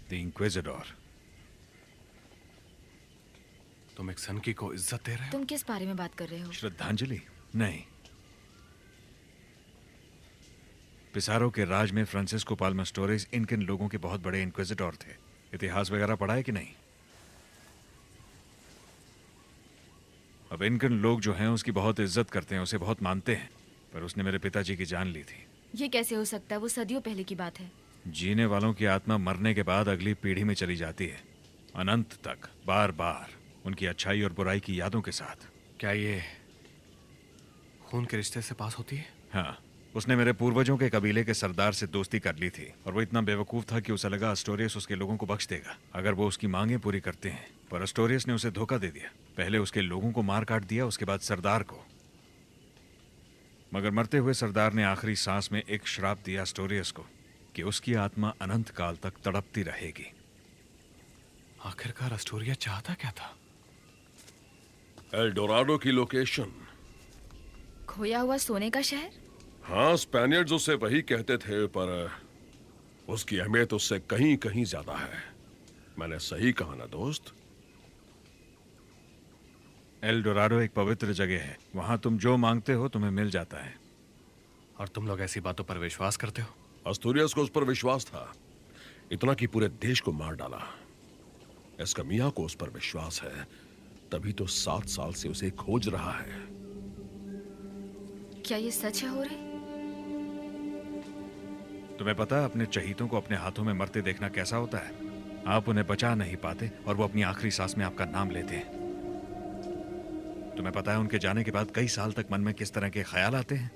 द इंक्विजिडोर। तुम एक सनकी को इज्जत दे रहे हो? तुम किस बारे में बात कर रहे हो? श्रद्धांजलि नहीं। पिसारो के राज में फ्रांसिस्को पाल्मेस्टोरिस इनकिन लोगों के बहुत बड़े इंक्विजिडोर थे। इतिहास वगैरह पढ़ा है कि नहीं? अब इनकिन लोग जो हैं उसकी बहुत इज्जत करते हैं, उसे बहुत मानते हैं, पर उसने मेरे पिताजी की जान ली थी। ये कैसे हो सकता है? वो सदियों पहले की बात है। जीने वालों की आत्मा मरने के बाद अगली पीढ़ी में चली जाती है, अनंत तक, बार बार, उनकी अच्छाई और बुराई की यादों के साथ। क्या ये खून के रिश्ते से पास होती है? हाँ, उसने मेरे पूर्वजों के कबीले के सरदार से दोस्ती कर ली थी, और वो इतना बेवकूफ था कि उसे लगा एस्टोरियस उसके लोगों को बख्श देगा अगर वो उसकी मांगें पूरी करते हैं। पर एस्टोरियस ने उसे धोखा दे दिया। पहले उसके लोगों को मार काट दिया, उसके बाद सरदार को। मगर मरते हुए सरदार ने आखिरी सांस में एक श्राप दिया एस्टोरियस को कि उसकी आत्मा अनंत काल तक तड़पती रहेगी। आखिरकार एस्टोरियस चाहता क्या था? एल डोराडो की लोकेशन। खोया हुआ सोने का शहर? हाँ, स्पेनियर्ड्स उसे वही कहते थे, पर उसकी अहमियत उससे कहीं कहीं ज्यादा है। मैंने सही कहा ना दोस्त? एल डोराडो एक पवित्र जगह है। वहां तुम जो मांगते हो तुम्हें मिल जाता है। और तुम लोग ऐसी बातों पर विश्वास करते हो? एस्टोरियस को उस पर विश्वास था, इतना कि पूरे देश को मार डाला। एस्कमिया को उस पर विश्वास है, तभी तो 7 साल से उसे खोज रहा है। क्या ये सच है होरे? तुम्हें पता है अपने चहीतों को अपने हाथों में मरते देखना कैसा होता है? आप उन्हें बचा नहीं पाते और वो अपनी आखिरी सांस में आपका नाम लेते हैं। तुम्हें पता है उनके जाने के बाद कई साल तक मन में किस तरह के ख्याल आते हैं?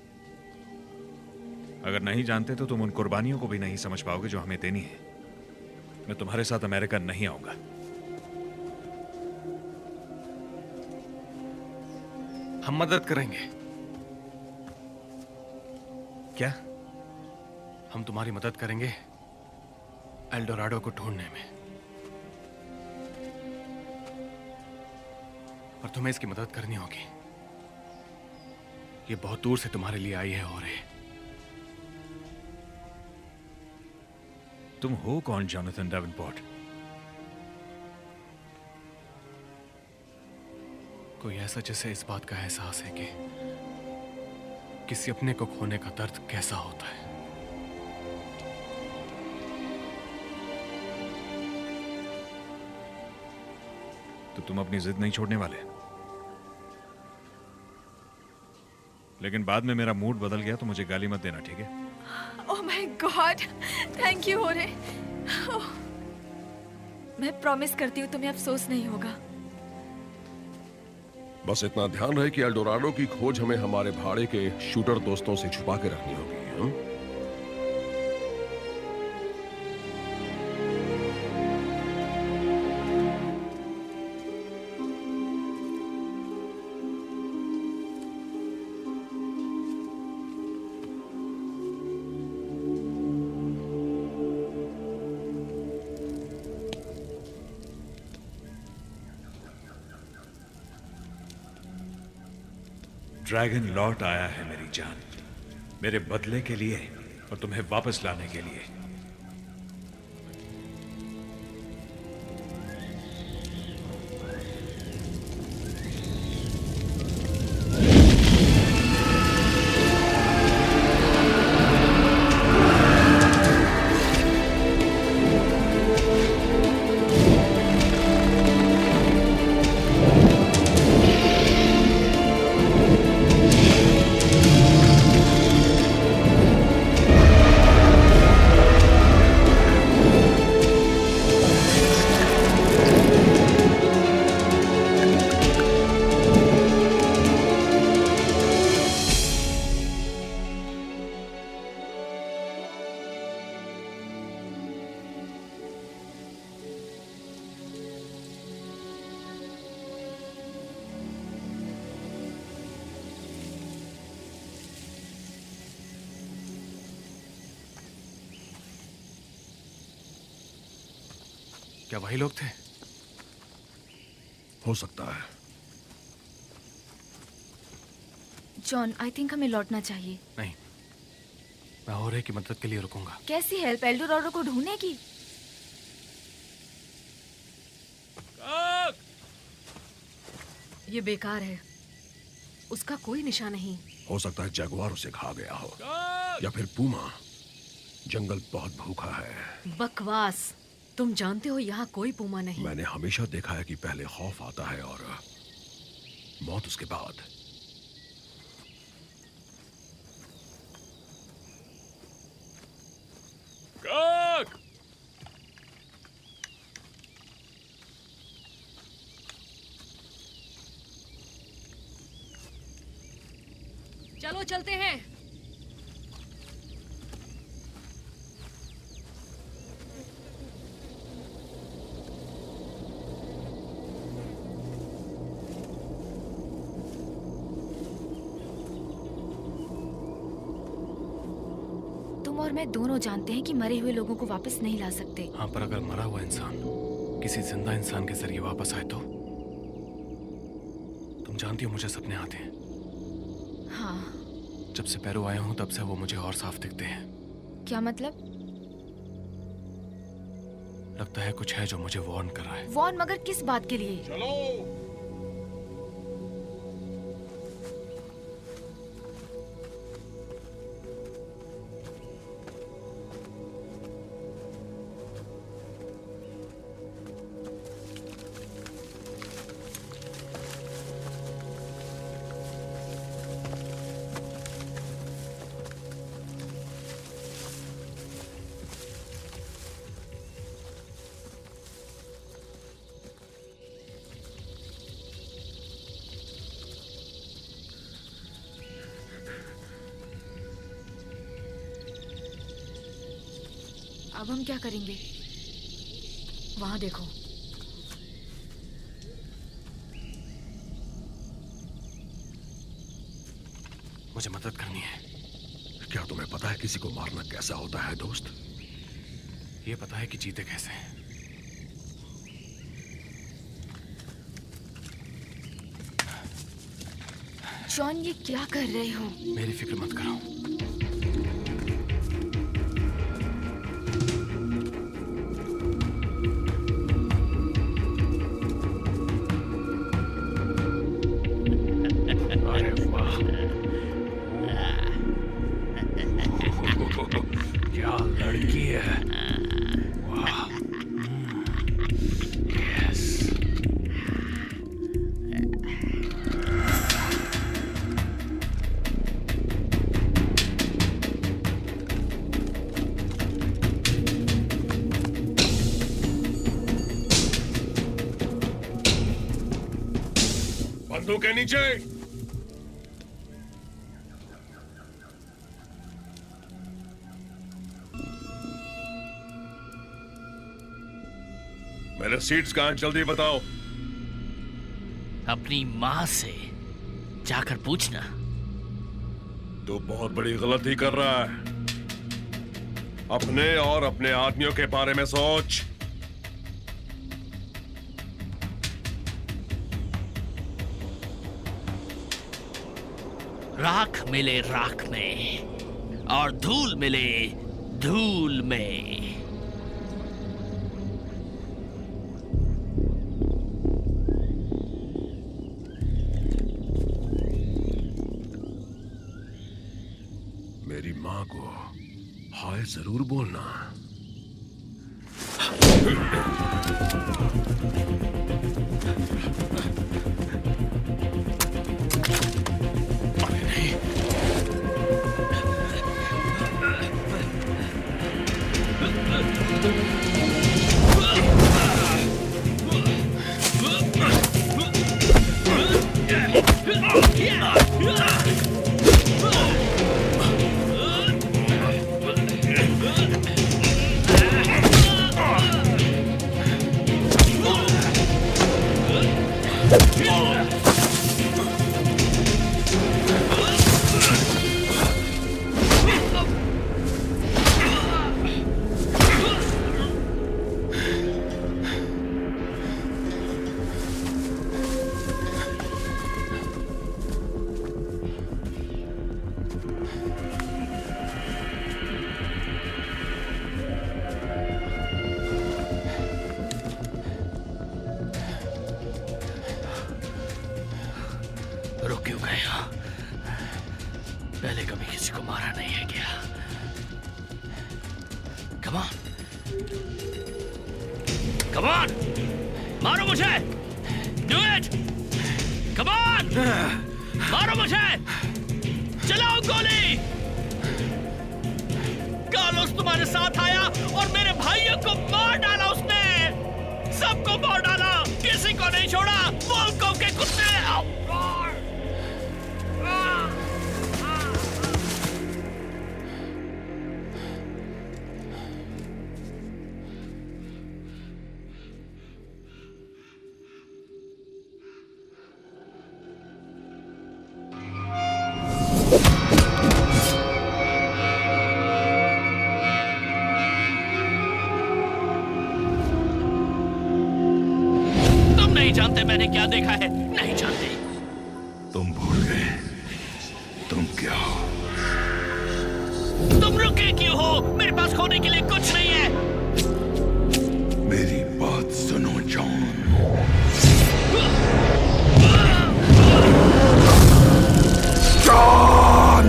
अगर नहीं जानते तो तुम उन कुर्बानियों को भी नहीं समझ पाओगे जो हमें देनी है। मैं तुम्हारे साथ अमेरिका नहीं आऊंगा। हम मदद करेंगे। क्या? हम तुम्हारी मदद करेंगे एल डोराडो को ढूंढने में, और तुम्हें इसकी मदद करनी होगी। ये बहुत दूर से तुम्हारे लिए आई है और तुम हो कौन जॉनथन डेवनपोर्ट? कोई ऐसा जिसे इस बात का एहसास है कि किसी अपने को खोने का दर्द कैसा होता है। तो तुम अपनी जिद नहीं छोड़ने वाले? लेकिन बाद में मेरा मूड बदल गया तो मुझे गाली मत देना, ठीक है? Oh my God, thank you होरे। मैं प्रॉमिस करती हूँ तुम्हें अफसोस नहीं होगा। बस इतना ध्यान रहे कि एल डोराडो की खोज हमें हमारे भाड़े के शूटर दोस्तों से छुपा के रखनी होगी। ड्रैगन लौट आया है मेरी जान, मेरे बदले के लिए और तुम्हें वापस लाने के लिए। क्या वही लोग थे? हो सकता है। जॉन, आई थिंक हमें लौटना चाहिए। नहीं, मैं होरे की मदद के लिए रुकूंगा। कैसी हेल्प? एल्डोराडो को ढूंढने की? ये बेकार है, उसका कोई निशान नहीं। हो सकता है जगुआर उसे खा गया हो, या फिर पूमा। जंगल बहुत भूखा है। बकवास, तुम जानते हो यहाँ कोई पूमा नहीं। मैंने हमेशा देखा है कि पहले खौफ आता है और मौत उसके बाद। चलो चलते हैं। तुम और मैं दोनों जानते हैं कि मरे हुए लोगों को वापस नहीं ला सकते। हाँ, पर अगर मरा हुआ इंसान किसी जिंदा इंसान के जरिए वापस आए तो? तुम जानती हो मुझे सपने आते हैं। हाँ। जब से पैरो आया हूं तब से वो मुझे और साफ दिखते हैं। क्या मतलब? लगता है कुछ है जो मुझे वार्न कर रहा है। वार्न? मगर किस बात के लिए? चलो। अब हम क्या करेंगे? वहां देखो। मुझे मदद करनी है। क्या तुम्हें पता है किसी को मारना कैसा होता है दोस्त? ये पता है कि जीते कैसे हैं। जॉन, ये क्या कर रहे हो? मेरी फिक्र मत करो। क्या लड़की है। वाह। यस। बंदूक के नीचे। मेरे सीट्स कहाँ? जल्दी बताओ। अपनी माँ से जाकर पूछना। तो बहुत बड़ी गलती कर रहा है। अपने और अपने आदमियों के बारे में सोच। राख मिले राख में, और धूल मिले धूल में। मेरी माँ को हाय जरूर बोलना। रुक क्यों गए हो? पहले कभी किसी को मारा नहीं है क्या? Come on. Come on. मारो मुझे. Do it. Come on. मारो मुझे. चलाओ गोली. कार्लोस तुम्हारे साथ आया और मेरे भाइयों को मार डाला उसने. सबको मार डाला. किसी को नहीं छोड़ा. वोल्कोव के कुत्ते. नहीं जानते मैंने क्या देखा है, नहीं जानते। तुम भूल गए तुम क्या हो। तुम रुके क्यों हो? मेरे पास खोने के लिए कुछ नहीं है। मेरी बात सुनो जॉन। जॉन!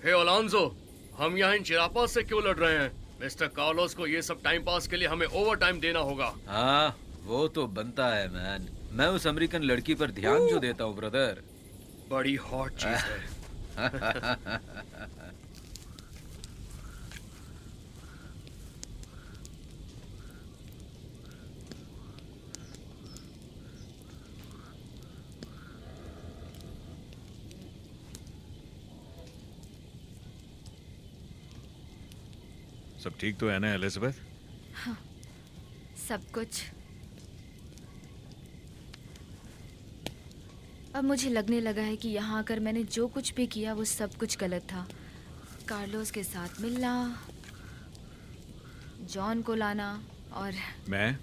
हे अलोंजो, हम यहाँ इन चिरापास से क्यों लड़ रहे हैं? मिस्टर कार्लोस को ये सब टाइम पास के लिए हमें ओवर टाइम देना होगा। हाँ, वो तो बनता है मैन। मैं उस अमेरिकन लड़की पर ध्यान जो देता हूँ ब्रदर। बड़ी हॉट चीज है। सब ठीक तो है ना एलिजाबेथ? हाँ, सब कुछ। अब मुझे लगने लगा है कि यहाँ आकर मैंने जो कुछ भी किया वो सब कुछ गलत था। कार्लोस के साथ मिलना, जॉन को लाना और मैं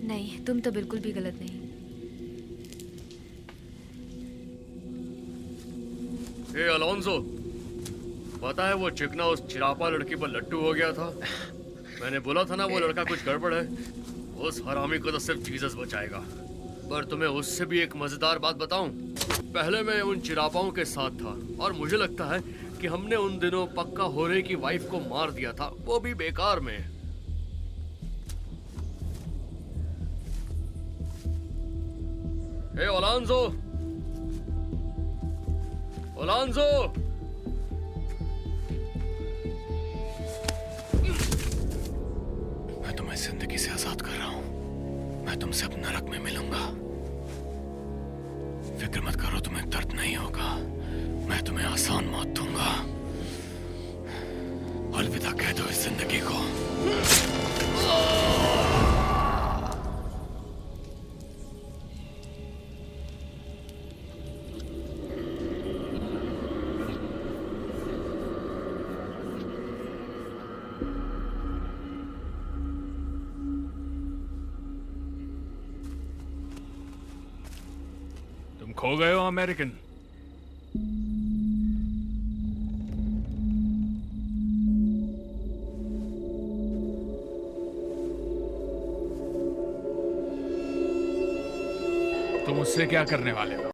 नहीं, तुम तो बिल्कुल भी गलत नहीं। हे अलोंजो, पता है वो चिकना उस चिरापा लड़की पर लट्टू हो गया था। मैंने बोला था ना वो लड़का कुछ गड़बड़ है। उस हरामी को तो सिर्फ जीसस बचाएगा। पर तुम्हें उससे भी एक मजेदार बात बताऊं। पहले मैं उन चिरापाओं के साथ था और मुझे लगता है कि हमने उन दिनों पक्का होरे की वाइफ को मार दिया था, वो भी बेकार में। हे ओलांजो, ओलांजो, जिंदगी से आजाद कर रहा हूं। मैं तुमसे अब नरक में मिलूंगा। फिक्र मत करो, तुम्हें दर्द नहीं होगा। मैं तुम्हें आसान मौत दूंगा। अलविदा कह दो इस जिंदगी को। तुम खो गए हो अमेरिकन। तुम उससे क्या करने वाले हो?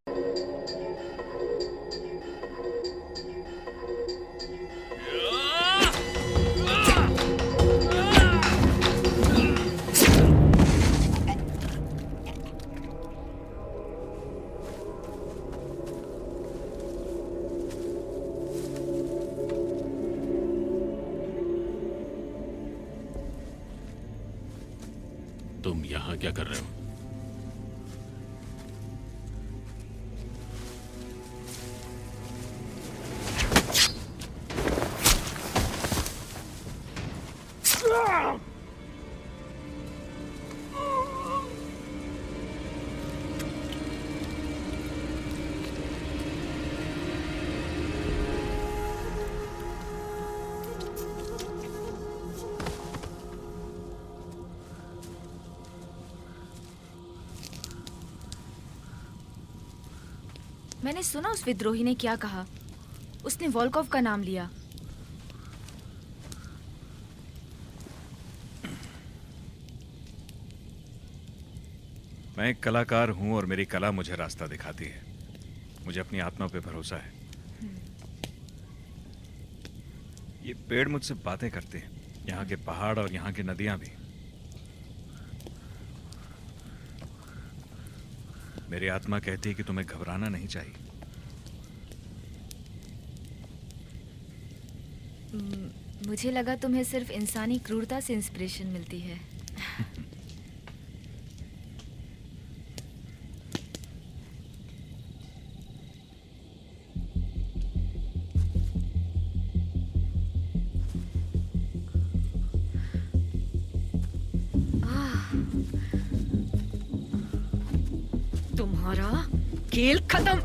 तुम यहां क्या कर रहे हो? मैंने सुना उस विद्रोही ने क्या कहा। उसने वोल्कोव का नाम लिया। मैं एक कलाकार हूं और मेरी कला मुझे रास्ता दिखाती है। मुझे अपनी आत्मा पे भरोसा है। ये पेड़ मुझसे बातें करते हैं, यहाँ के पहाड़ और यहाँ की नदियां भी। मेरी आत्मा कहती है कि तुम्हें घबराना नहीं चाहिए। मुझे लगा तुम्हें सिर्फ इंसानी क्रूरता से इंस्पिरेशन मिलती है। तुम्हारा खेल खत्म।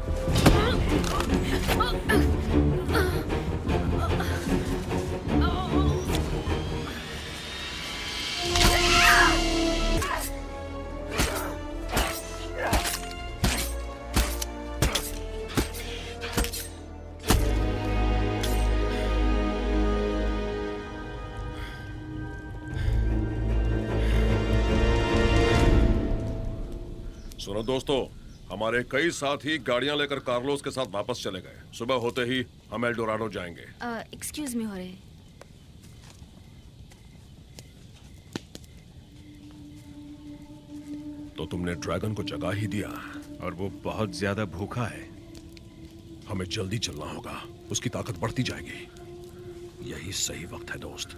सुनो दोस्तों, हमारे कई साथी गाड़ियां लेकर कार्लोस के साथ वापस चले गए। सुबह होते ही हम एल्डोराडो जाएंगे। एक्सक्यूज मी, हो रहे। तो तुमने ड्रैगन को जगा ही दिया और वो बहुत ज्यादा भूखा है। हमें जल्दी चलना होगा, उसकी ताकत बढ़ती जाएगी। यही सही वक्त है दोस्त।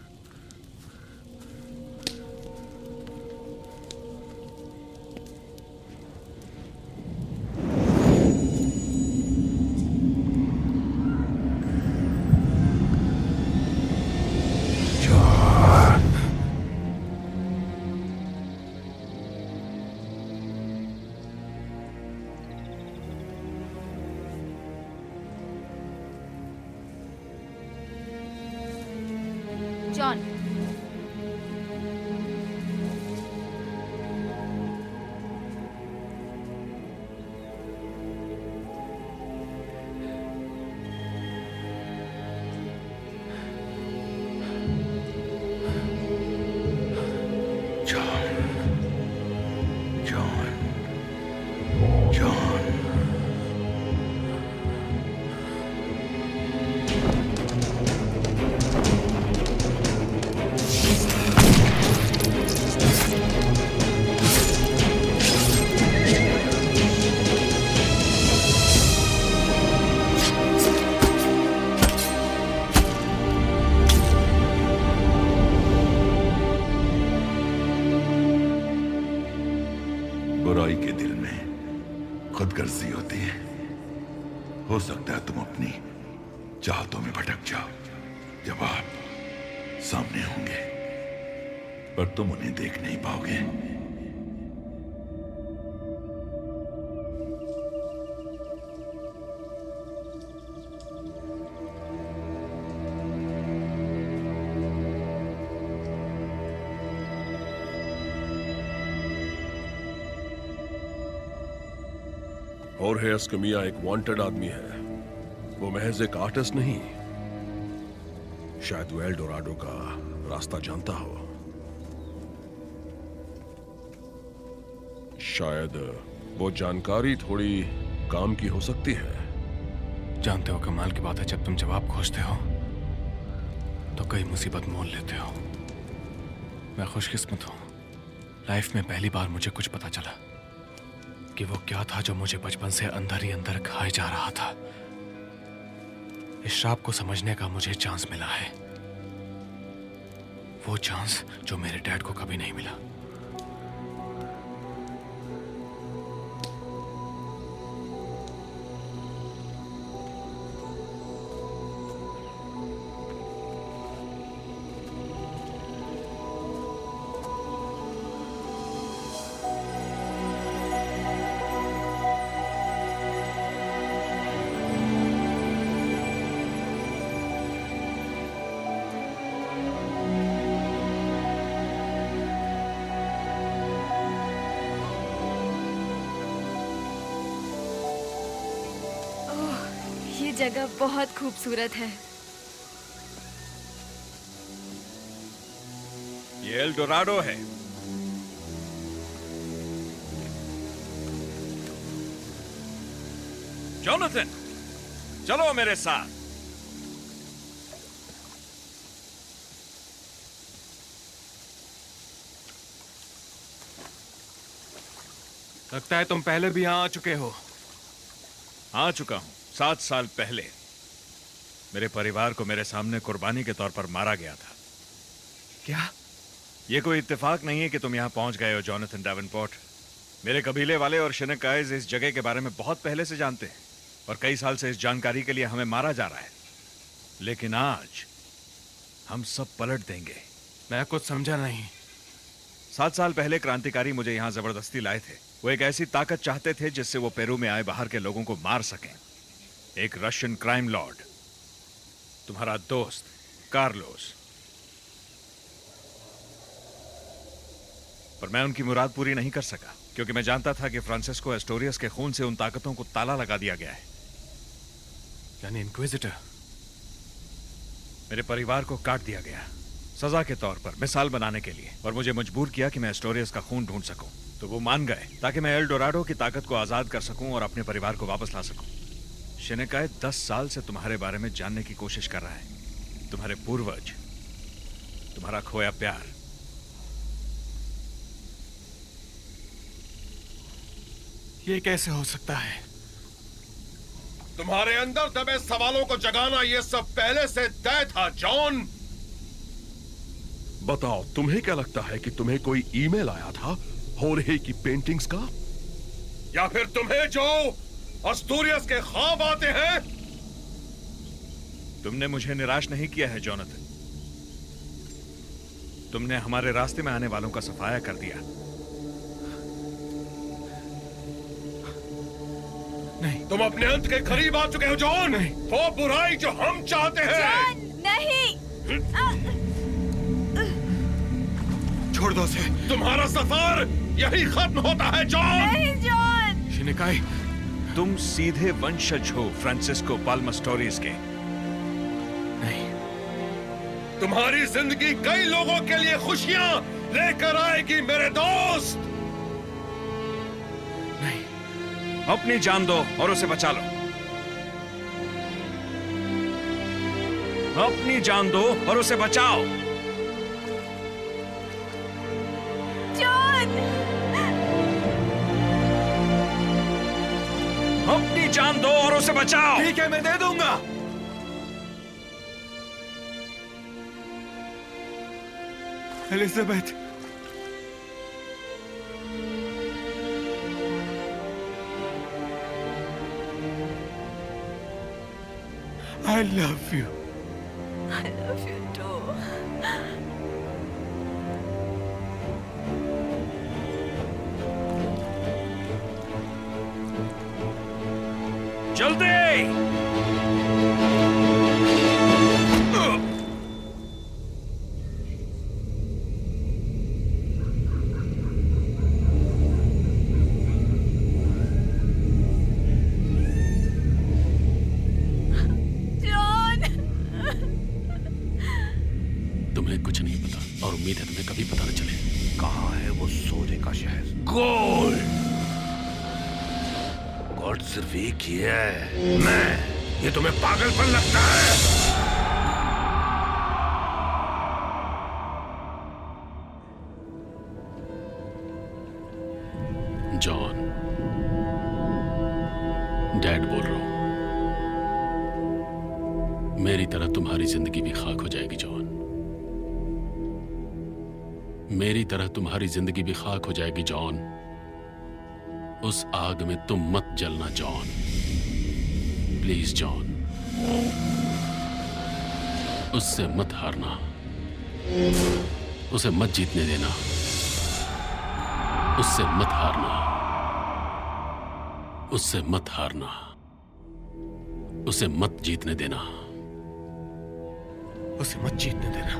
जॉन, खुदगर्जी होती है। हो सकता है तुम अपनी चाहतों में भटक जाओ जब आप सामने होंगे, पर तुम उन्हें देख नहीं पाओगे। होर्हे एस्कमिया एक वांटेड आदमी है। वो महज एक आर्टिस्ट नहीं, शायद वो एल डोराडो का रास्ता जानता हो। शायद वो जानकारी थोड़ी काम की हो सकती है। जानते हो, कमाल की बात है, जब तुम जवाब खोजते हो तो कई मुसीबत मोल लेते हो। मैं खुशकिस्मत हूं, लाइफ में पहली बार मुझे कुछ पता चला कि वो क्या था जो मुझे बचपन से अंदर ही अंदर खाए जा रहा था। इस श्राप को समझने का मुझे चांस मिला है, वो चांस जो मेरे डैड को कभी नहीं मिला। जगह बहुत खूबसूरत है। ये एल डोराडो है। जोनाथन, चलो मेरे साथ। लगता है तुम पहले भी यहां आ चुके हो। आ चुका हूं। 7 साल पहले मेरे परिवार को मेरे सामने कुर्बानी के तौर पर मारा गया था। क्या? यह कोई इत्तेफाक नहीं है कि तुम यहां पहुंच गए हो जोनाथन डेवनपोर्ट। मेरे कबीले वाले और शिनकाइज इस जगह के बारे में बहुत पहले से जानते हैं और कई साल से इस जानकारी के लिए हमें मारा जा रहा है। लेकिन आज हम सब पलट देंगे। मैं कुछ समझा नहीं। 7 साल पहले क्रांतिकारी मुझे यहां जबरदस्ती लाए थे। वो एक ऐसी ताकत चाहते थे जिससे वो पेरू में आए बाहर के लोगों को मार सकें। एक रशियन क्राइम लॉर्ड, तुम्हारा दोस्त कार्लोस। पर मैं उनकी मुराद पूरी नहीं कर सका क्योंकि मैं जानता था कि फ्रांसिस्को एस्टोरियस के खून से उन ताकतों को ताला लगा दिया गया है। यानी इंक्विजिटर। मेरे परिवार को काट दिया गया सजा के तौर पर, मिसाल बनाने के लिए, और मुझे मजबूर किया कि मैं एस्टोरियस का खून ढूंढ सकूं। तो वो मान गए ताकि मैं एल डोराडो की ताकत को आजाद कर सकूं और अपने परिवार को वापस ला सकूं। शिनकाय 10 साल से तुम्हारे बारे में जानने की कोशिश कर रहा है। तुम्हारे पूर्वज, तुम्हारा खोया प्यार। ये कैसे हो सकता है? तुम्हारे अंदर दबे सवालों को जगाना ये सब पहले से तय था जॉन। बताओ, तुम्हें क्या लगता है कि तुम्हें कोई ईमेल आया था होर्हे की पेंटिंग्स का, या फिर तुम्हें जो एस्टोरियस के ख्वाब आते हैं? तुमने मुझे निराश नहीं किया है जोनाथन। तुमने हमारे रास्ते में आने वालों का सफाया कर दिया। नहीं, तुम अपने अंत के करीब आ चुके हो जॉन। वो बुराई जो हम चाहते हैं। जॉन, नहीं। छोड़ दो उसे। तुम्हारा सफर यही खत्म होता है जॉन। नहीं जॉन। शिनकाई, तुम सीधे वंशज हो फ्रांसिस्को पाल्मास्टोरिस के। नहीं, तुम्हारी जिंदगी कई लोगों के लिए खुशियां लेकर आएगी मेरे दोस्त। नहीं, अपनी जान दो और उसे बचा लो। अपनी जान दो और उसे बचाओ। जॉन, अपनी जान दो और उसे बचाओ। ठीक है, मैं दे दूंगा। Elizabeth, I love you. I love you too. तुम्हें कुछ नहीं पता और उम्मीद है तुम्हें कभी पता न चले। कहाँ है वो सोने का शहर? गोल्ड। गोल्ड सिर्फ एक ही है, मैं। ये तुम्हें पागलपन लगता है? जॉन, डैड बोल रहा हूं। मेरी तरह तुम्हारी जिंदगी भी खाक हो जाएगी जॉन। मेरी तरह तुम्हारी जिंदगी भी खाक हो जाएगी जॉन। उस आग में तुम मत जलना जॉन, प्लीज जॉन। उससे मत हारना, उसे मत जीतने देना। उससे मत हारना, उससे मत हारना, उसे मत जीतने देना। उसे मत जीतने देना।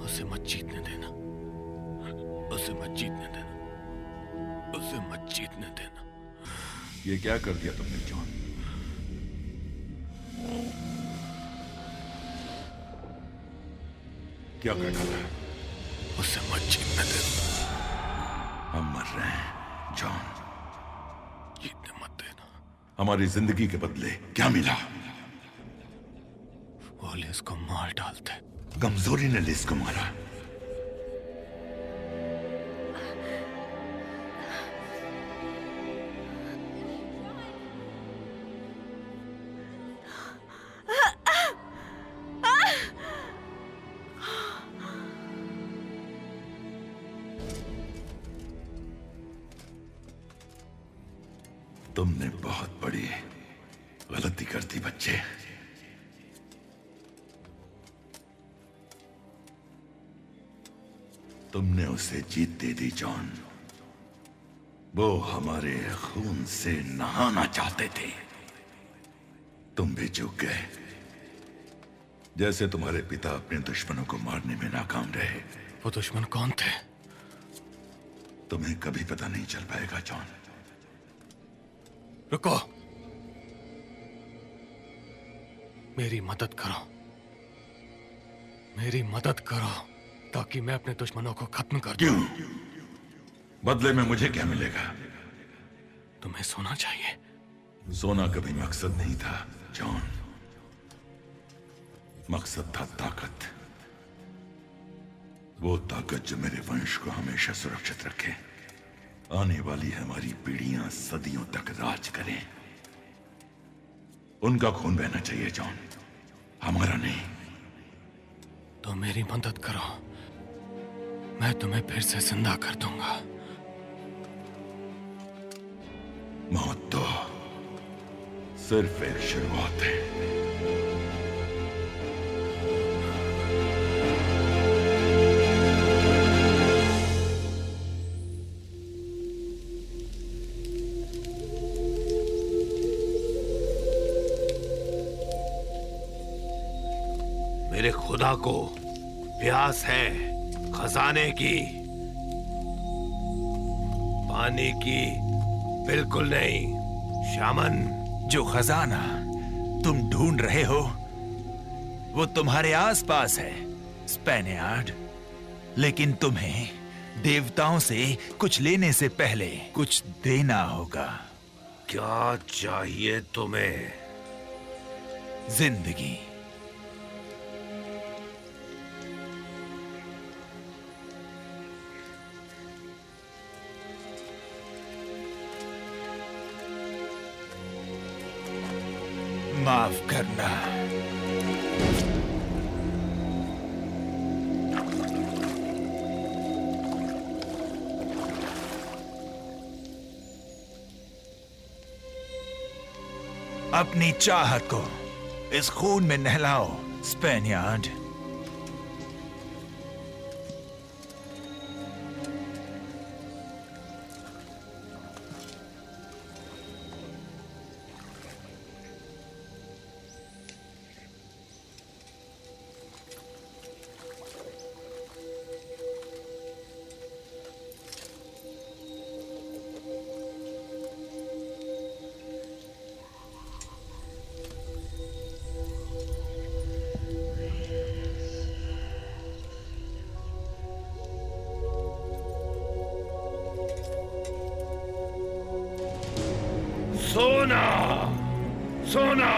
उसे मत जीतने देना। उसे मत जीतने देना। उसे मत जीतने देना। ये क्या कर दिया तुमने जॉन? क्या कर डाला है? उसे मत जीतने देना। हम मर रहे हैं जॉन, जीतने मत देना। हमारी जिंदगी के बदले क्या मिला? वो लिस को मार डालते। कमजोरी ने लिस को मारा। तुमने बहुत बड़ी गलती कर दी बच्चे। तुमने उसे जीत दे दी जॉन। वो हमारे खून से नहाना चाहते थे, तुम भी चूक गए। जैसे तुम्हारे पिता अपने दुश्मनों को मारने में नाकाम रहे। वो दुश्मन कौन थे? तुम्हें कभी पता नहीं चल पाएगा जॉन। रुको, मेरी मदद करो, मेरी मदद करो ताकि मैं अपने दुश्मनों को खत्म कर दूं। क्यों? बदले में मुझे क्या मिलेगा? तुम्हें सोना चाहिए। सोना कभी मकसद नहीं था जॉन, मकसद था ताकत। वो ताकत जो मेरे वंश को हमेशा सुरक्षित रखे, आने वाली हमारी पीढ़ियां सदियों तक राज करें। उनका खून बहना चाहिए जॉन, हमारा नहीं। तो मेरी मदद करो, मैं तुम्हें फिर से जिंदा कर दूंगा। मौत तो सिर्फ एक शुरुआत है। मेरे खुदा को प्यास है खजाने की, पानी की बिल्कुल नहीं। शामन, जो खजाना तुम ढूंढ रहे हो वो तुम्हारे आसपास है स्पेनियार्ड, लेकिन तुम्हें देवताओं से कुछ लेने से पहले कुछ देना होगा। क्या चाहिए तुम्हें? जिंदगी। माफ करना। अपनी चाहत को इस खून में नहलाओ, स्पेनियार्ड। सोना, सोना।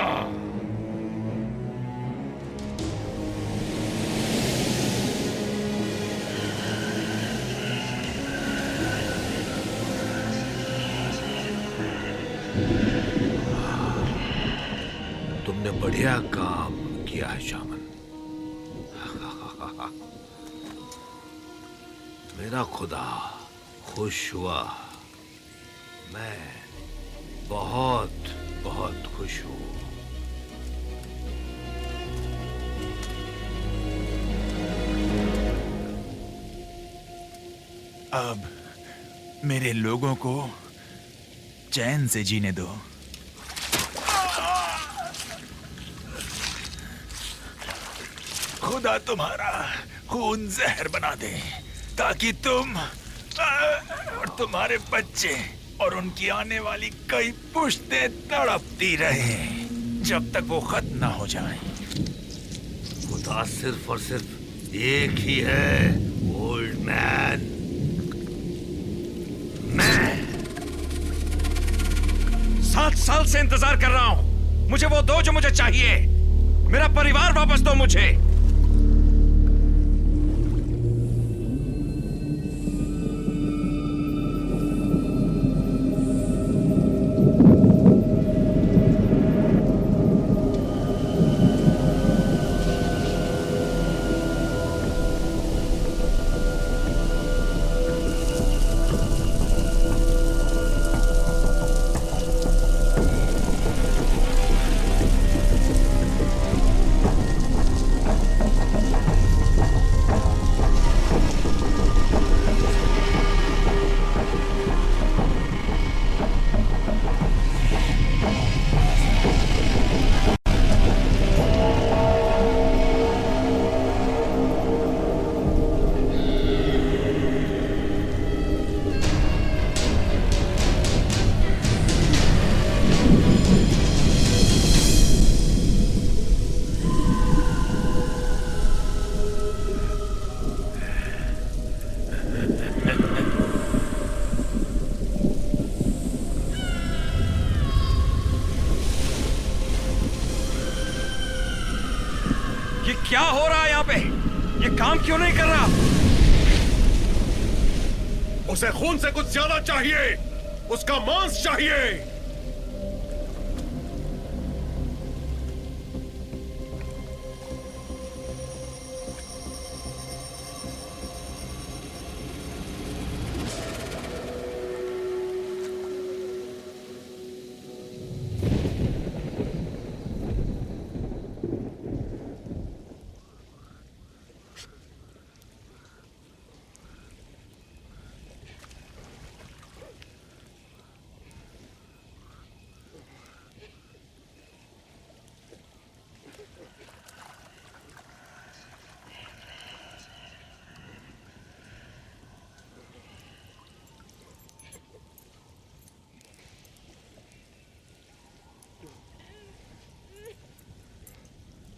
तुमने बढ़िया काम किया है शामन। मेरा खुदा खुश हुआ। मैं बहुत बहुत खुश हूं। अब मेरे लोगों को चैन से जीने दो। खुदा तुम्हारा खून जहर बना दे ताकि तुम और तुम्हारे बच्चे और उनकी आने वाली कई पुश्तें तड़पती रहें जब तक वो खत्म ना हो जाए। खुदा सिर्फ और सिर्फ एक ही है, ओल्ड मैन। मैं 7 साल से इंतजार कर रहा हूं। मुझे वो दो जो मुझे चाहिए। मेरा परिवार वापस दो मुझे। क्या हो रहा है यहाँ पे? ये काम क्यों नहीं कर रहा? उसे खून से कुछ ज्यादा चाहिए। उसका मांस चाहिए।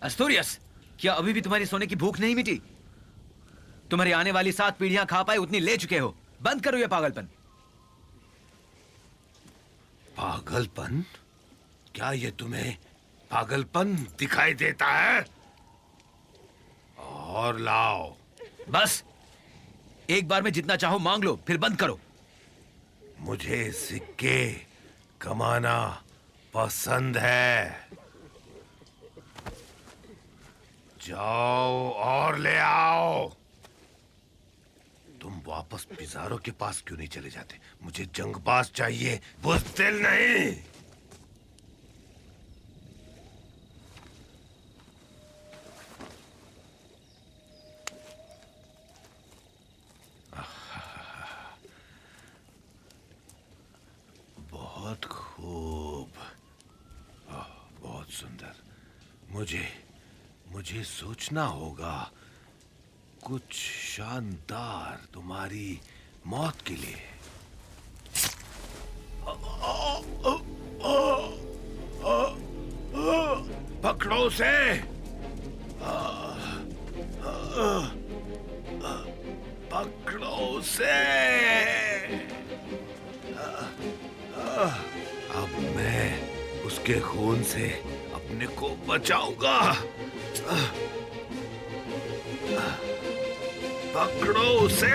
एस्तोरियस, क्या अभी भी तुम्हारी सोने की भूख नहीं मिटी? तुम्हारी आने वाली 7 पीढ़ियां खा पाए उतनी ले चुके हो। बंद करो ये पागलपन। पागलपन? क्या ये तुम्हें पागलपन दिखाई देता है? और लाओ। बस एक बार में जितना चाहो मांग लो, फिर बंद करो। मुझे सिक्के कमाना पसंद है। जाओ और ले आओ। तुम वापस पिज़ारो के पास क्यों नहीं चले जाते? मुझे जंगबाज चाहिए, बुज़दिल नहीं। मुझे सोचना होगा कुछ शानदार तुम्हारी मौत के लिए। पकड़ो उसे। पकड़ो उसे। अब मैं उसके खून से अपने को बचाऊंगा। पकड़ो उसे।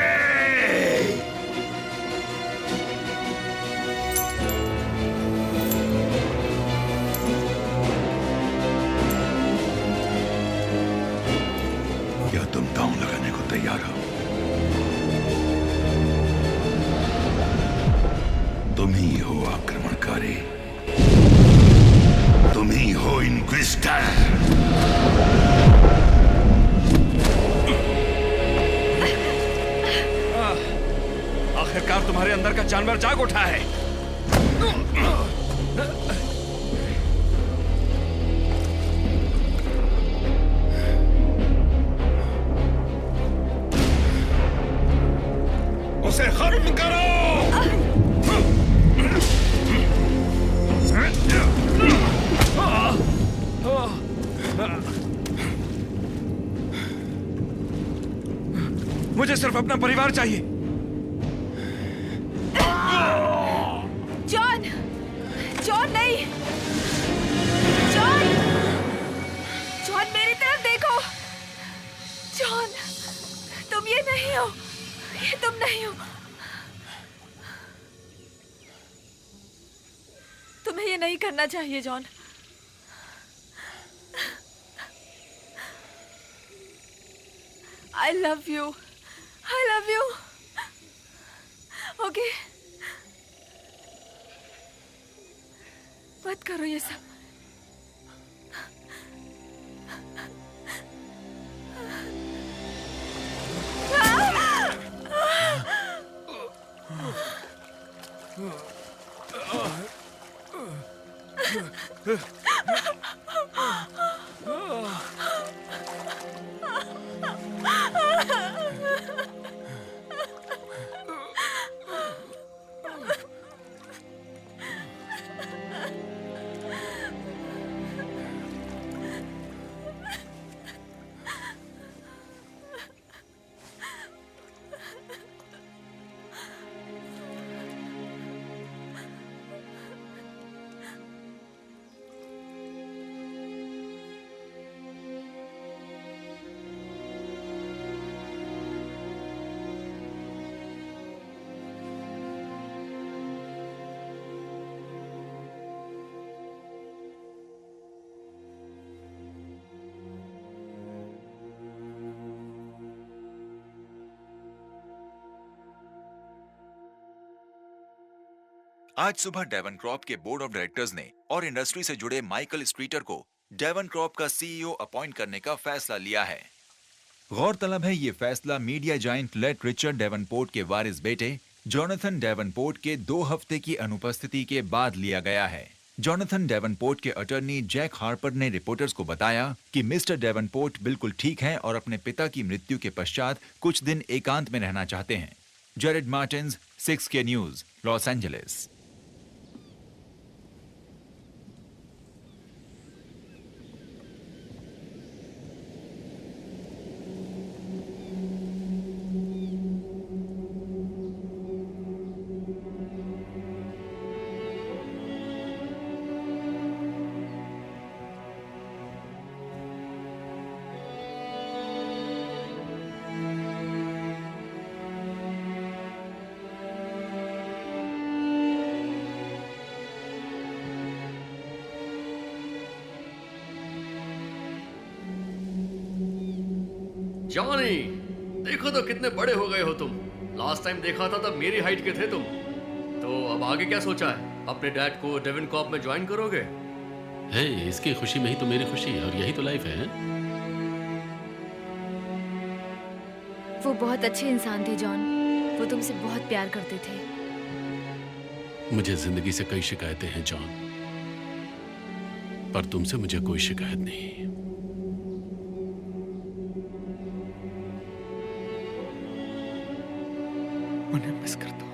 क्या तुम दांव लगाने को तैयार हो? तुम ही हो आक्रमणकारी, तुम ही हो इन्क्विजिटर। आखिरकार तुम्हारे अंदर का जानवर जाग उठा है। उसे खत्म करो। मुझे सिर्फ अपना परिवार चाहिए। जॉन, जॉन नहीं, जॉन, जॉन मेरी तरफ देखो। जॉन, तुम ये नहीं हो, ये तुम नहीं हो। तुम्हें ये नहीं करना चाहिए John. I love you. I love you. Okay. मत करो ये सब। आज सुबह डेवन क्रॉप के बोर्ड ऑफ डायरेक्टर्स ने और इंडस्ट्री से जुड़े माइकल स्ट्रीटर को डेवन क्रॉप का सीईओ अपॉइंट करने का फैसला लिया है। गौरतलब है ये फैसला media giant late Richard Davenport के वारिस बेटे जोनाथन डेवनपोर्ट के 2 हफ्ते की अनुपस्थिति के बाद लिया गया है। जोनाथन डेवनपोर्ट के अटॉर्नी जैक हार्पर ने रिपोर्टर्स को बताया कि मिस्टर डेवनपोर्ट बिल्कुल ठीक हैं और अपने पिता की मृत्यु के पश्चात कुछ दिन एकांत में रहना चाहते हैं। Jared Martins, 6K news, Los Angeles. Johnny, देखो तो कितने बड़े हो गए हो तुम। लास्ट टाइम देखा था तब मेरी हाइट के थे तुम। तो अब आगे क्या सोचा है? अपने डैड को डेवन कॉप में ज्वाइन करोगे? है, इसकी खुशी में ही तो मेरी खुशी है और यही तो लाइफ है। वो बहुत अच्छे इंसान थे जॉन। वो तुमसे बहुत प्यार करते थे। मुझे जिंदगी से कई शिकायतें हैं जॉन, पर तुमसे मुझे कोई शिकायत नहीं। उन्हें मिस करता हूं।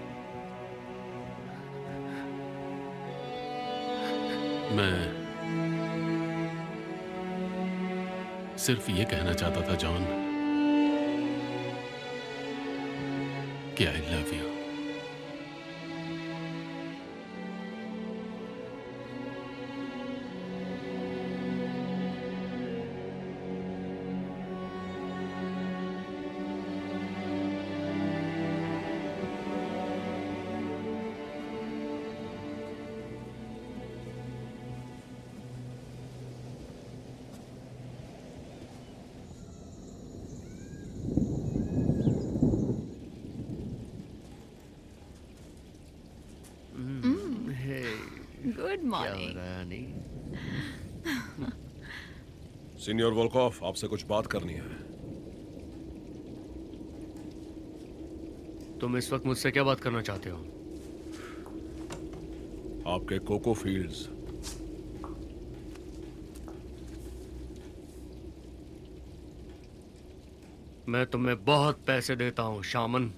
मैं सिर्फ ये कहना चाहता था जॉन कि I love you. Good morning. Senior Volkoff, आपसे कुछ बात करनी है। तुम इस वक्त मुझसे क्या बात करना चाहते हो? आपके कोको फील्ड्स। मैं तुम्हें बहुत पैसे देता हूँ शामन,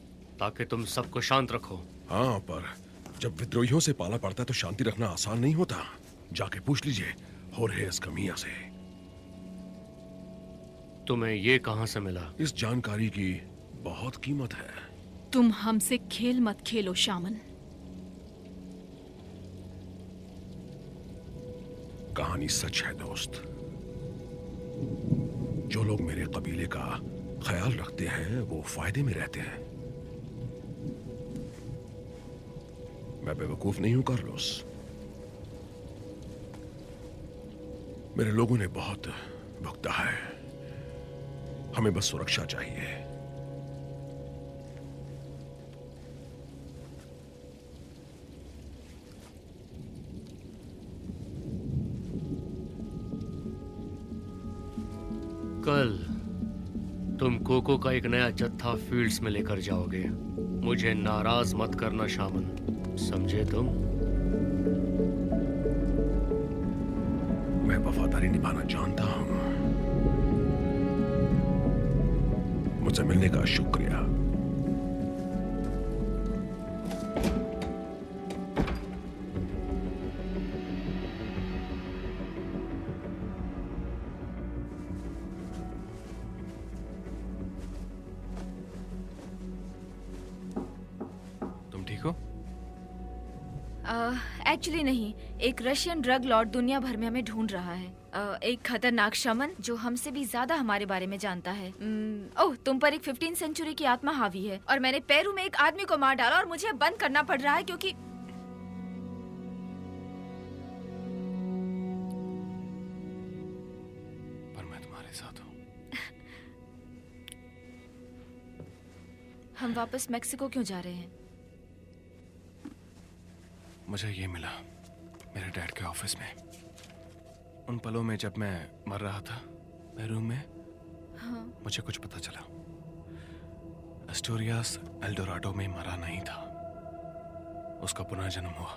ताकि तुम सबको शांत रखो। हाँ, पर जब विद्रोहियों से पाला पड़ता है तो शांति रखना आसान नहीं होता। जाके पूछ लीजिए होर्हे एस्कमिया से। तुम्हें ये कहां से मिला? इस जानकारी की बहुत कीमत है। तुम हमसे खेल मत खेलो शामन। कहानी सच है दोस्त। जो लोग मेरे कबीले का ख्याल रखते हैं वो फायदे में रहते हैं। मैं बेवकूफ नहीं हूं कार्लोस। मेरे लोगों ने बहुत भुगता है। हमें बस सुरक्षा चाहिए। कल तुम कोको का एक नया जत्था फील्ड्स में लेकर जाओगे। मुझे नाराज मत करना शामन, समझे तुम? मैं वफादारी निभाना जानता हूं। मुझसे मिलने का शुक्रिया। तुम ठीक हो? एक्चुअली नहीं, एक रशियन ड्रग लॉर्ड दुनिया भर में हमें ढूंढ रहा है। एक खतरनाक शमन जो हमसे भी ज्यादा हमारे बारे में जानता है। ओह, तुम पर एक 15वीं सेंचुरी की आत्मा हावी है और मैंने पेरू में एक आदमी को मार डाला और मुझे बंद करना पड़ रहा है क्योंकि पर मैं तुम्हारे साथ हूँ। हम वापस मेक्सिको क्यों जा रहे हैं? मुझे ये मिला मेरे डैड के ऑफिस में, उन पलों में जब मैं मर रहा था पेरू में। हाँ। मुझे कुछ पता चला। एस्टोरियास एल्डोराडो में मरा नहीं था, उसका पुनर्जन्म हुआ।